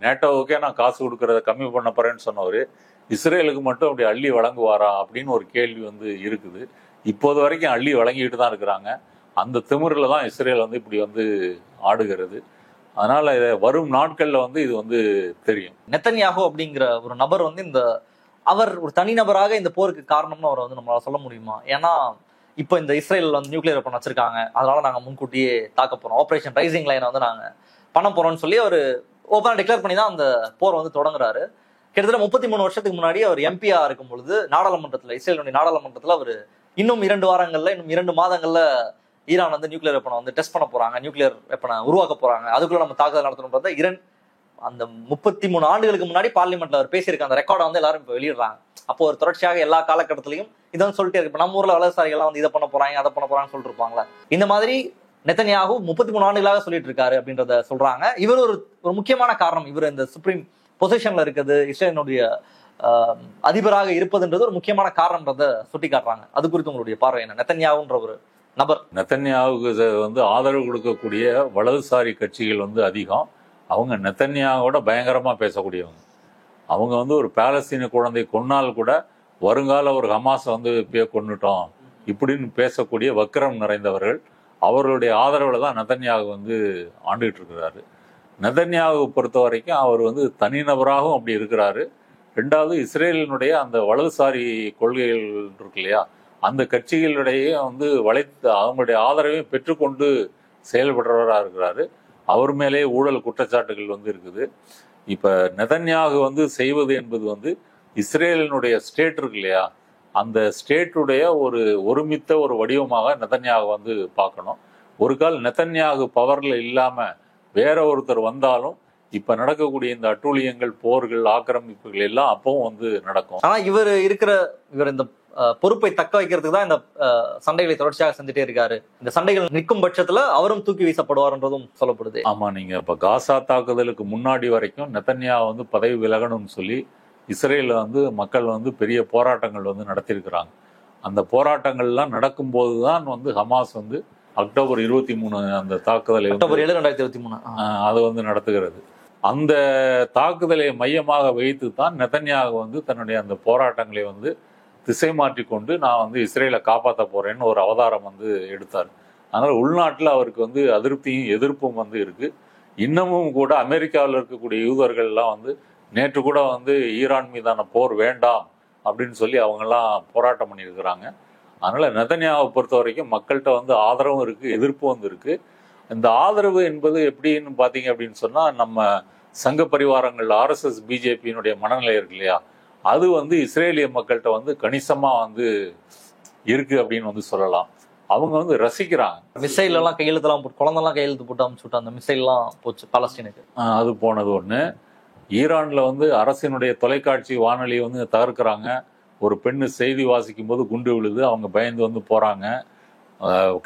நேட்டோவுக்கே நான் காசு கொடுக்கறத கம்மி பண்ண போறேன்னு சொன்னவர் இஸ்ரேலுக்கு மட்டும் அப்படி அள்ளி வழங்குவாரா அப்படின்னு ஒரு கேள்வி வந்து இருக்குது. இப்போது வரைக்கும் அள்ளி வழங்கிட்டு தான் இருக்கிறாங்க. அந்த திமிரில் தான் இஸ்ரேல் வந்து இப்படி வந்து ஆடுகிறது. அதனால வரும் நாட்கள்ல வந்து இது வந்து தெரியும். நெத்தன்யாகு அப்படிங்கிற ஒரு நபர் வந்து அவர் ஒரு தனிநபராக இந்த போருக்கு காரணம்னு அவரை வந்து நம்மளால சொல்ல முடியுமா? ஏன்னா இப்போ இந்த இஸ்ரேல் வந்து நியூக்ளியர் வெப்பன் வச்சிருக்காங்க, அதனால நாங்க முன்கூட்டியே தாக்க போறோம், ஆபரேஷன் ரைசிங் லைனை வந்து நாங்க பண்ண போறோம்னு சொல்லி அவர் ஓப்பனா டிக்ளேர் பண்ணி தான் அந்த போர் வந்து தொடங்குறாரு. கிட்டத்தட்ட 33 வருஷத்துக்கு முன்னாடி அவர் எம்பியா இருக்கும் பொழுது நாடாளுமன்றத்துல, இஸ்ரேலுடைய நாடாளுமன்றத்துல அவர் இன்னும் 2 வாரங்கள்ல, இன்னும் 2 மாதங்கள்ல ஈரான் வந்து நியூக்ளியர் வெப்பனை வந்து டெஸ்ட் பண்ண போறாங்க, நியூக்ளியர் வெப்பனை உருவாக்க போறாங்க, அதுக்குள்ள நம்ம தாக்குதல் நடத்தணும். அந்த 33 ஆண்டுகளுக்கு முன்னாடி பார்லிமெண்ட்ல அவர் பேசியிருக்க அந்த ரெக்கார்டை வந்து எல்லாரும் இப்போ வெளியிடுறாங்க. அப்போ ஒரு தொடர்ச்சியாக எல்லா காலகட்டத்திலையும் இதை வந்து சொல்லிட்டே இருக்கு. இப்போ நம்ம ஊர்ல வலதுசாரிகள்லாம் வந்து இதை பண்ண போறாங்க, அதை பண்ண போறாங்கன்னு சொல்லிட்டு இருப்பாங்களா, இந்த மாதிரி நெத்தன்யாகு 33 ஆண்டுகளாக சொல்லிட்டு இருக்காரு அப்படின்றத சொல்றாங்க. இவர் ஒரு முக்கியமான காரணம், இவர் இந்த சுப்ரீம் பொசிஷன்ல இருக்கிறது, இஸ்ரேலினுடைய அதிபராக இருப்பதுன்றது ஒரு முக்கியமான காரணம்ன்றத சுட்டி காட்டுறாங்க. அது குறித்து உங்களுடைய பார்வை என்ன? நெத்தன்யாகுன்ற ஒரு நபர், நெத்தன்யாகுக்கு வந்து ஆதரவு கொடுக்கக்கூடிய வலதுசாரி கட்சிகள் வந்து அதிகம். அவங்க நெத்தன்யாவோட பயங்கரமா பேசக்கூடியவங்க. அவங்க வந்து ஒரு பாலஸ்தீன குழந்தை கொன்னால் கூட வருங்கால ஒரு ஹமாஸை வந்து கொன்னுட்டோம் இப்படின்னு பேசக்கூடிய வக்கிரம் நிறைந்தவர்கள். அவர்களுடைய ஆதரவுல தான் நெத்தன்யாகு வந்து ஆண்டுகிட்டு இருக்கிறாரு. நெத்தன்யாகு பொறுத்த வரைக்கும் அவர் வந்து தனிநபராகவும் அப்படி இருக்கிறாரு. ரெண்டாவது, இஸ்ரேலினுடைய அந்த வலதுசாரி கொள்கைகள் இருக்கு இல்லையா, அந்த கட்சிகளிடையே வந்து வளைத்து அவங்களுடைய ஆதரவையும் பெற்றுக்கொண்டு செயல்படுறவராக இருக்கிறாரு. அவர் மேலே ஊழல் குற்றச்சாட்டுகள் வந்து இருக்குது. இப்ப நெதன்யாகு வந்து செய்வது என்பது வந்து இஸ்ரேலினுடைய ஸ்டேட் இருக்கு இல்லையா, அந்த ஸ்டேட்டுடைய ஒரு ஒருமித்த ஒரு வடிவமாக நெதன்யாகு வந்து பார்க்கணும். ஒரு கால் நெதன்யாகு பவர்ல இல்லாம வேற ஒருத்தர் வந்தாலும் இப்ப நடக்கக்கூடிய இந்த அட்டூழியங்கள், போர்கள், ஆக்கிரமிப்புகள் எல்லாம் அப்பவும் வந்து நடக்கும். ஆனா இவர் இந்த பொறுப்பை தக்க வைக்கிறதுக்கு தான் இந்த சண்டைகளை தொடர்ச்சியாக செஞ்சுட்டே இருக்காரு. இந்த சண்டைகள் நிற்கும் பட்சத்துல அவரும் தூக்கி வீசப்படுவார்ன்றதும் சொல்லப்படுது. ஆமா, நீங்க இப்ப காசா தாக்குதலுக்கு முன்னாடி வரைக்கும் நெதன்யா வந்து பதவி விலகணும்னு சொல்லி இஸ்ரேல வந்து மக்கள் வந்து பெரிய போராட்டங்கள் வந்து நடத்தியிருக்கிறாங்க. அந்த போராட்டங்கள்லாம் நடக்கும்போது தான் வந்து ஹமாஸ் வந்து அக்டோபர் 23 அந்த தாக்குதலை அக்டோபர் 7, 2023 அது வந்து நடத்துகிறது. அந்த தாக்குதலை மையமாக வைத்து தான் நெதன்யாகு வந்து தன்னுடைய அந்த போராட்டங்களை வந்து திசை மாற்றி கொண்டு நான் வந்து இஸ்ரேலை காப்பாற்ற போறேன்னு ஒரு அவதாரம் வந்து எடுத்தார். அதனால உள்நாட்டில் அவருக்கு வந்து அதிருப்தியும் எதிர்ப்பும் வந்து இருக்கு. இன்னமும் கூட அமெரிக்காவில் இருக்கக்கூடிய யூதர்கள்லாம் வந்து நேற்று கூட வந்து ஈரான் மீதான போர் வேண்டாம் அப்படின்னு சொல்லி அவங்கெல்லாம் போராட்டம் பண்ணியிருக்கிறாங்க. அதனால நெதன்யாவை பொறுத்த வரைக்கும் மக்கள்கிட்ட வந்து ஆதரவும் இருக்கு, எதிர்ப்பும் வந்து இருக்கு. இந்த ஆதரவு என்பது எப்படின்னு பார்த்தீங்க அப்படின்னு சொன்னா, நம்ம சங்க பரிவாரங்கள் RSS பிஜேபியினுடைய மனநிலை இருக்கு இல்லையா, அது வந்து இஸ்ரேலிய மக்கள்கிட்ட வந்து கணிசமா வந்து இருக்கு அப்படின்னு வந்து சொல்லலாம். அவங்க வந்து ரசிக்கிறாங்க. மிசைல் எல்லாம் கையெழுத்தெல்லாம் போட்டு குழந்தைலாம் கையெழுத்து போட்டு அனுப்பிச்சுட்டு அந்த மிசைல் எல்லாம் போச்சு பாலஸ்தீனுக்கு. அது போனது ஒண்ணு. ஈரான்ல வந்து அரசினுடைய தொலைக்காட்சி வானொலியை வந்து தகர்க்கிறாங்க. ஒரு பெண்ணு செய்தி வாசிக்கும் போது குண்டு விழுது, அவங்க பயந்து வந்து போறாங்க.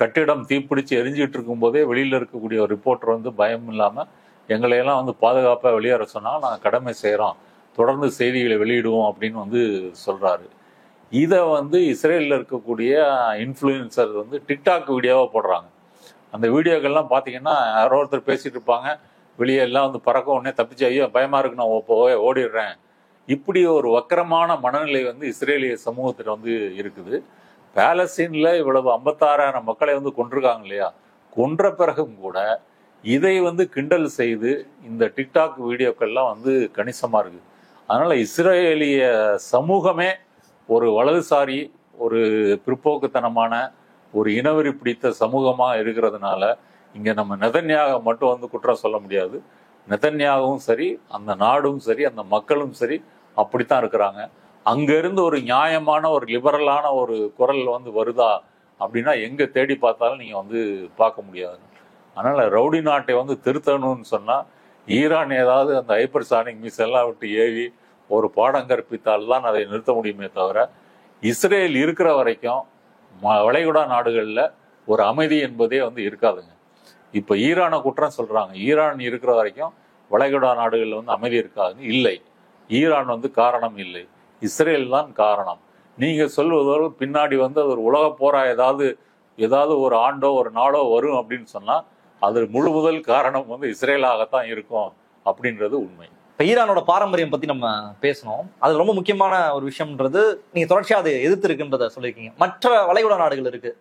கட்டிடம் தீப்பிடிச்சு எரிஞ்சிட்டு இருக்கும் போதே வெளியில இருக்கக்கூடிய ஒரு ரிப்போர்ட்டர் வந்து பயம் இல்லாம எங்களையெல்லாம் வந்து பாதுகாப்பா வெளியேற சொன்னா நாங்கள் கடமை செய்யறோம், தொடர்ந்து செய்திகளை வெளியிடுவோம் அப்படின்னு வந்து சொல்றாரு. இதை வந்து இஸ்ரேலில் இருக்கக்கூடிய இன்ஃப்ளூயன்சர் வந்து டிக்டாக் வீடியோவா போடுறாங்க. அந்த வீடியோக்கள்லாம் பார்த்தீங்கன்னா யாரோ ஒருத்தர் பேசிட்டு இருப்பாங்க, வெளியே எல்லாம் வந்து பறக்க உடனே தப்பிச்சு ஐயோ பயமா இருக்கு நான் ஓடிடுறேன். இப்படி ஒரு வக்கரமான மனநிலை வந்து இஸ்ரேலிய சமூகத்தில் வந்து இருக்குது. பாலஸ்தீன்ல இவ்வளவு 56,000 மக்களை வந்து கொண்டிருக்காங்க இல்லையா, கொன்ற பிறகும் கூட இதை வந்து கிண்டல் செய்து இந்த டிக்டாக் வீடியோக்கள்லாம் வந்து கணிசமா இருக்கு. அதனால இஸ்ரேலிய சமூகமே ஒரு வலதுசாரி, ஒரு பிற்போக்குத்தனமான, ஒரு இனவெறி பிடித்த சமூகமா இருக்கிறதுனால இங்க நம்ம நெதன்யாகு மட்டும் வந்து குற்றம் சொல்ல முடியாது. நெதன்யாகவும் சரி, அந்த நாடும் சரி, அந்த மக்களும் சரி அப்படித்தான் இருக்கிறாங்க. அங்க இருந்து ஒரு நியாயமான, ஒரு லிபரலான ஒரு குரல் வந்து வருதா அப்படின்னா எங்க தேடி பார்த்தாலும் நீங்க வந்து பார்க்க முடியாது. அதனால ரவுடி நாட்டை வந்து திருத்தணும்னு சொன்னா ஈரான் ஏதாவது அந்த ஹைப்பர்சானிக் மிசைல்லாம் விட்டு ஏவி ஒரு பாடம் கற்பித்தால் தான் அதை நிறுத்த முடியுமே தவிர, இஸ்ரேல் இருக்கிற வரைக்கும் வளைகுடா நாடுகள்ல ஒரு அமைதி என்பதே வந்து இருக்காதுங்க. இப்ப ஈரானை குற்றம் சொல்றாங்க, ஈரான் இருக்கிற வரைக்கும் வளைகுடா நாடுகள்ல வந்து அமைதி இருக்காதுன்னு. இல்லை, ஈரான் வந்து காரணம் இல்லை, இஸ்ரேல் தான் காரணம். நீங்க சொல்வதோடு பின்னாடி வந்து அது ஒரு உலக போரா ஏதாவது ஒரு ஆண்டோ ஒரு நாடோ வரும் அப்படின்னு சொன்னா அது முழு முதல் காரணம் வந்து இஸ்ரேலாகத்தான் இருக்கும் அப்படின்றது உண்மை. இப்ப ஈரானோட பாரம்பரியம் பத்தி நம்ம பேசணும். அது ரொம்ப முக்கியமான ஒரு விஷயம்ன்றது நீங்க தொடர்ச்சியா அதை எதிர்த்து இருக்குன்றத சொல்லியிருக்கீங்க. மற்ற வளைகுடா நாடுகள் இருக்கு,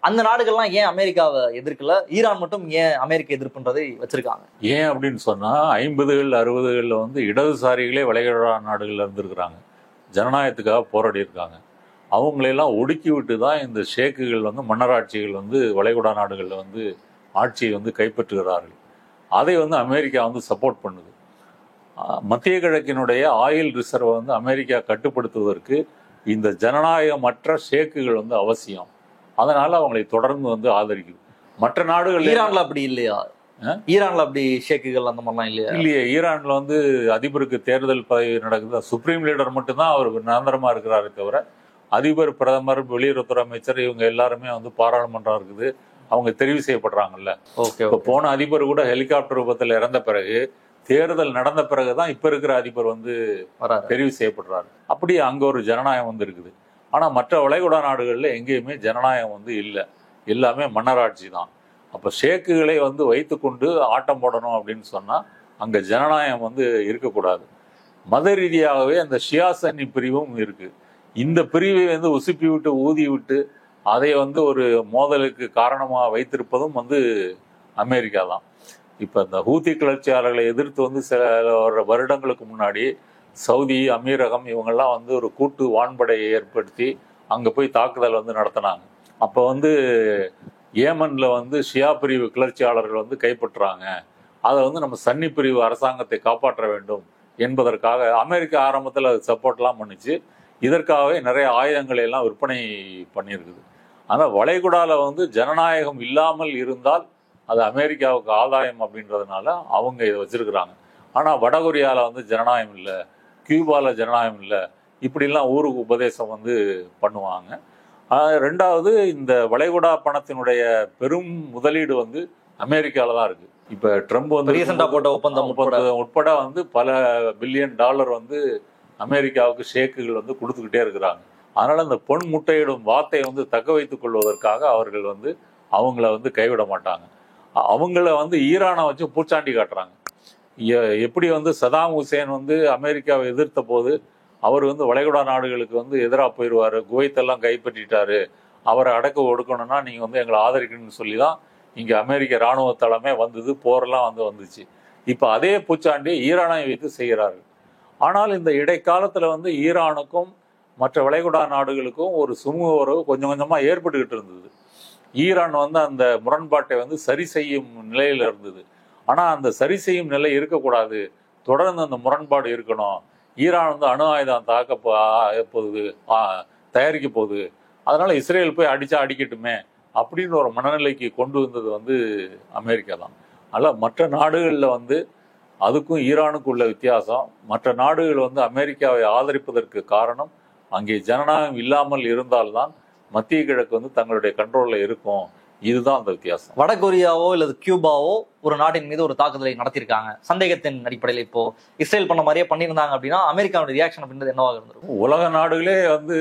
அந்த நாடுகள்லாம் ஏன் அமெரிக்காவை எதிர்க்கல, ஈரான் மட்டும் ஏன் அமெரிக்க எதிர்ப்புன்றதை வச்சிருக்காங்க? ஏன் அப்படின்னு சொன்னா 50கள் 60களில் வந்து இடதுசாரிகளே வளைகுடா நாடுகள்ல இருந்திருக்கிறாங்க, ஜனநாயகத்துக்காக போராடி இருக்காங்க. அவங்களெல்லாம் ஒடுக்கி விட்டு தான் இந்த ஷேக்குகள் வந்து மன்னராட்சிகள் வந்து வளைகுடா நாடுகளில் வந்து ஆட்சியை வந்து கைப்பற்றுகிறார்கள். அதை வந்து அமெரிக்கா வந்து சப்போர்ட் பண்ணுது. மத்திய கிழக்கினுடைய ஆயில் ரிசர்வை வந்து அமெரிக்கா கட்டுப்படுத்துவதற்கு இந்த ஜனநாயகமற்ற ஷேக்குகள் வந்து அவசியம். அதனால அவங்களை தொடர்ந்து வந்து ஆதரிக்குது. மற்ற நாடுகள் ஈரான்ல அப்படி இல்லையா? ஈரான்ல அப்படி ஷேக்குகள் அந்த மாதிரிலாம் இல்லையா? இல்லையே, ஈரான்ல வந்து அதிபருக்கு தேர்தல் பதவி நடக்குது, சுப்ரீம் லீடர் மட்டும்தான் அவர் நிரந்தரமா இருக்கிறாரு தவிர அதிபர், பிரதமர், வெளியுறவுத்துறை அமைச்சர் இவங்க எல்லாருமே வந்து பாராளுமன்றம் இருக்குது, அவங்க தெரிவு செய்யப்படுறாங்கல்ல. இப்போ போன அதிபர் கூட ஹெலிகாப்டர் விபத்தில் இறந்த பிறகு, தேர்தல் நடந்த பிறகுதான் இப்ப இருக்கிற அதிபர் வந்து தெரிவு செய்யப்படுறாரு. அப்படி அங்க ஒரு ஜனநாயகம் வந்து இருக்குது. ஆனா மற்ற வளைகுடா நாடுகள்ல எங்கேயுமே ஜனநாயகம் வந்து இல்லை, எல்லாமே மன்னராட்சி தான். அப்ப ஷேக்குகளை வந்து வைத்துக்கொண்டு ஆட்டம் போடணும் அப்படின்னு சொன்னா அங்க ஜனநாயகம் வந்து இருக்கக்கூடாது. மத ரீதியாகவே அந்த ஷியா சன்னி பிரிவும் இருக்கு. இந்த பிரிவை வந்து உசுப்பி விட்டு ஊதி விட்டு அதை வந்து ஒரு மோதலுக்கு காரணமா வைத்திருப்பதும் வந்து அமெரிக்கா தான். இப்ப இந்த ஹூத்தி கிளர்ச்சியாளர்களை எதிர்த்து வந்து சில வருடங்களுக்கு முன்னாடி சவுதி, அமீரகம் இவங்கெல்லாம் வந்து ஒரு கூட்டு வான்படையை ஏற்படுத்தி அங்கே போய் தாக்குதல் வந்து நடத்தினாங்க. அப்போ வந்து ஏமனில் வந்து ஷியா பிரிவு கிளர்ச்சியாளர்கள் வந்து கைப்பற்றுறாங்க. அதை வந்து நம்ம சன்னி பிரிவு அரசாங்கத்தை காப்பாற்ற வேண்டும் என்பதற்காக அமெரிக்கா ஆரம்பத்தில் அது சப்போர்ட்லாம் பண்ணிச்சு. இதற்காகவே நிறைய ஆயுதங்களை எல்லாம் விற்பனை பண்ணியிருக்குது. ஆனால் வளைகுடாவில் வந்து ஜனநாயகம் இல்லாமல் இருந்தால் அது அமெரிக்காவுக்கு ஆதாயம் அப்படின்றதுனால அவங்க இதை வச்சிருக்கிறாங்க. ஆனால் வடகொரியாவில் வந்து ஜனநாயகம் இல்லை, கியூபாவில் ஜனநாயகம் இல்லை, இப்படிலாம் ஊருக்கு உபதேசம் வந்து பண்ணுவாங்க. ரெண்டாவது, இந்த வளைகுடா பணத்தினுடைய பெரும் முதலீடு வந்து அமெரிக்காவில் தான் இருக்கு. இப்போ ட்ரம்ப் வந்து போட்ட ஒப்பந்தம் உட்பட வந்து பல பில்லியன் டாலர் வந்து அமெரிக்காவுக்கு ஷேக்குகள் வந்து கொடுத்துக்கிட்டே இருக்கிறாங்க. அதனால இந்த பொன் முட்டையிடும் வார்த்தையை வந்து தக்க வைத்துக் கொள்வதற்காக அவர்கள் வந்து அவங்கள வந்து கைவிட மாட்டாங்க. அவங்கள வந்து ஈரானை வச்சு பூச்சாண்டி காட்டுறாங்க. எப்படி வந்து சதாம் ஹுசேன் வந்து அமெரிக்காவை எதிர்த்த போது அவர் வந்து வளைகுடா நாடுகளுக்கு வந்து எதிராக போயிடுவார், குவைத்தெல்லாம் கைப்பற்றிட்டாரு, அவரை அடக்க ஒடுக்கணும்னா நீங்கள் வந்து எங்களை ஆதரிக்கணும்னு சொல்லி தான் இங்கே அமெரிக்க இராணுவ தளமே வந்தது, போரெல்லாம் வந்துச்சு. இப்போ அதே பூச்சாண்டி ஈரானை வைத்து செய்கிறார்கள். ஆனால் இந்த இடைக்காலத்தில் வந்து ஈரானுக்கும் மற்ற வளைகுடா நாடுகளுக்கும் ஒரு சுமூக உறவு கொஞ்சம் கொஞ்சமாக ஏற்பட்டுக்கிட்டு இருந்தது. ஈரான் வந்து அந்த முரண்பாட்டை வந்து சரி செய்யும் நிலையில் இருந்தது. ஆனால் அந்த சரி செய்யும் நிலை இருக்கக்கூடாது, தொடர்ந்து அந்த முரண்பாடு இருக்கணும். ஈரான் வந்து அணு ஆயுதம் தயாரிக்க போகுது, அதனால இஸ்ரேல் போய் அடிச்சா அடிக்கட்டுமே அப்படின்னு ஒரு மனநிலைக்கு கொண்டு வந்தது வந்து அமெரிக்கா தான். அதனால் மற்ற நாடுகளில் வந்து அதுக்கும் ஈரானுக்கும் உள்ள வித்தியாசம், மற்ற நாடுகள் வந்து அமெரிக்காவை ஆதரிப்பதற்கு காரணம் அங்கே ஜனநாயகம் இல்லாமல் இருந்தால்தான் மத்திய கிழக்கு வந்து தங்களுடைய கண்ட்ரோல்ல இருக்கும். இதுதான் அந்த வித்தியாசம். வடகொரியாவோ இல்லது கியூபாவோ ஒரு நாட்டின் மீது ஒரு தாக்குதலை நடத்தியிருக்காங்க சந்தேகத்தின் அடிப்படையில். இப்போ இஸ்ரேல் பண்ண மாதிரியே பண்ணியிருந்தாங்க அப்படின்னா அமெரிக்காவோட ரியாக்ஷன் அப்படின்றது என்னவாக இருந்திருக்கும்? உலக நாடுகளே வந்து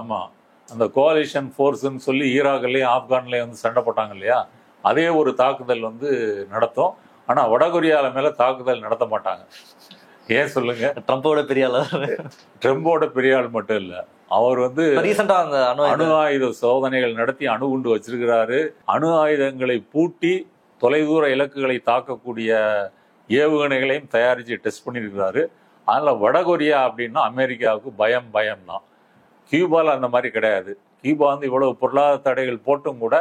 ஆமா, அந்த கோலிஷன் ஃபோர்ஸ்ன்னு சொல்லி ஈராக்லயும் ஆப்கான்லயும் வந்து சண்டை போட்டாங்க இல்லையா, அதே ஒரு தாக்குதல் வந்து நடத்தும். ஆனா வடகொரியால மேல தாக்குதல் நடத்த மாட்டாங்க. ஏன் சொல்லுங்க? ட்ரம்போட பெரிய ஆள் மட்டும் இல்ல, அவர் வந்து அணு ஆயுத சோதனைகள் நடத்தி அணுகுண்டு வச்சிருக்கிறாரு. அணு ஆயுதங்களை பூட்டி தொலைதூர இலக்குகளை தாக்கக்கூடிய ஏவுகணைகளையும் தயாரிச்சு டெஸ்ட் பண்ணியிருக்கிறாரு. அதனால வடகொரியா அப்படின்னா அமெரிக்காவுக்கு பயம் தான். கியூபால அந்த மாதிரி கிடையாது. கியூபா வந்து இவ்வளவு பொருளாதார தடைகள் போட்டும் கூட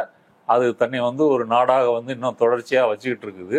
அது தன்னை வந்து ஒரு நாடாக வந்து இன்னும் தொடர்ச்சியா வச்சுக்கிட்டு இருக்குது.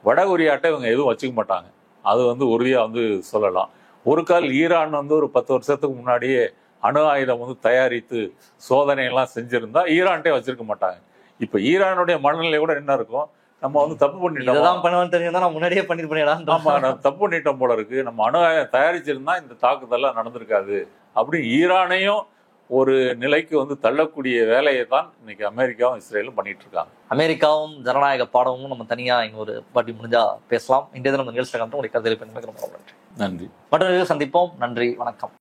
வடகொரியாட்ட இவங்க எதுவும் வச்சுக்க மாட்டாங்க, அது வந்து உறுதியா வந்து சொல்லலாம். ஒரு கால் ஈரான் வந்து ஒரு 10 வருஷத்துக்கு முன்னாடியே அணு ஆயுதம் வந்து தயாரித்து சோதனை எல்லாம் செஞ்சிருந்தா ஈரான்ட்டே வச்சிருக்க மாட்டாங்க. இப்ப ஈரானுடைய மனநிலை கூட என்ன இருக்கும், நம்ம வந்து தப்பு பண்ணிட்டோம், முன்னாடியே பண்ணிருப்பேன், நம்ம தப்பு பண்ணிட்டோம் போல இருக்கு, நம்ம அணு ஆயுதம் தயாரிச்சிருந்தா இந்த தாக்குதல்லாம் நடந்திருக்காது அப்படின்னு ஈரானையும் ஒரு நிலைக்கு வந்து தள்ளக்கூடிய வேலையை தான் இன்னைக்கு அமெரிக்காவும் இஸ்ரேலும் பண்ணிட்டு இருக்காங்க. அமெரிக்காவும் ஜனநாயக பாடமும் நம்ம தனியா இன்னொரு பாட்டி முடிஞ்சா பேசலாம். இன்றைய தினம் நிகழ்ச்சி உங்களுக்கு கருத்து ரொம்ப நன்றி. நன்றி. மற்ற சந்திப்போம். நன்றி, வணக்கம்.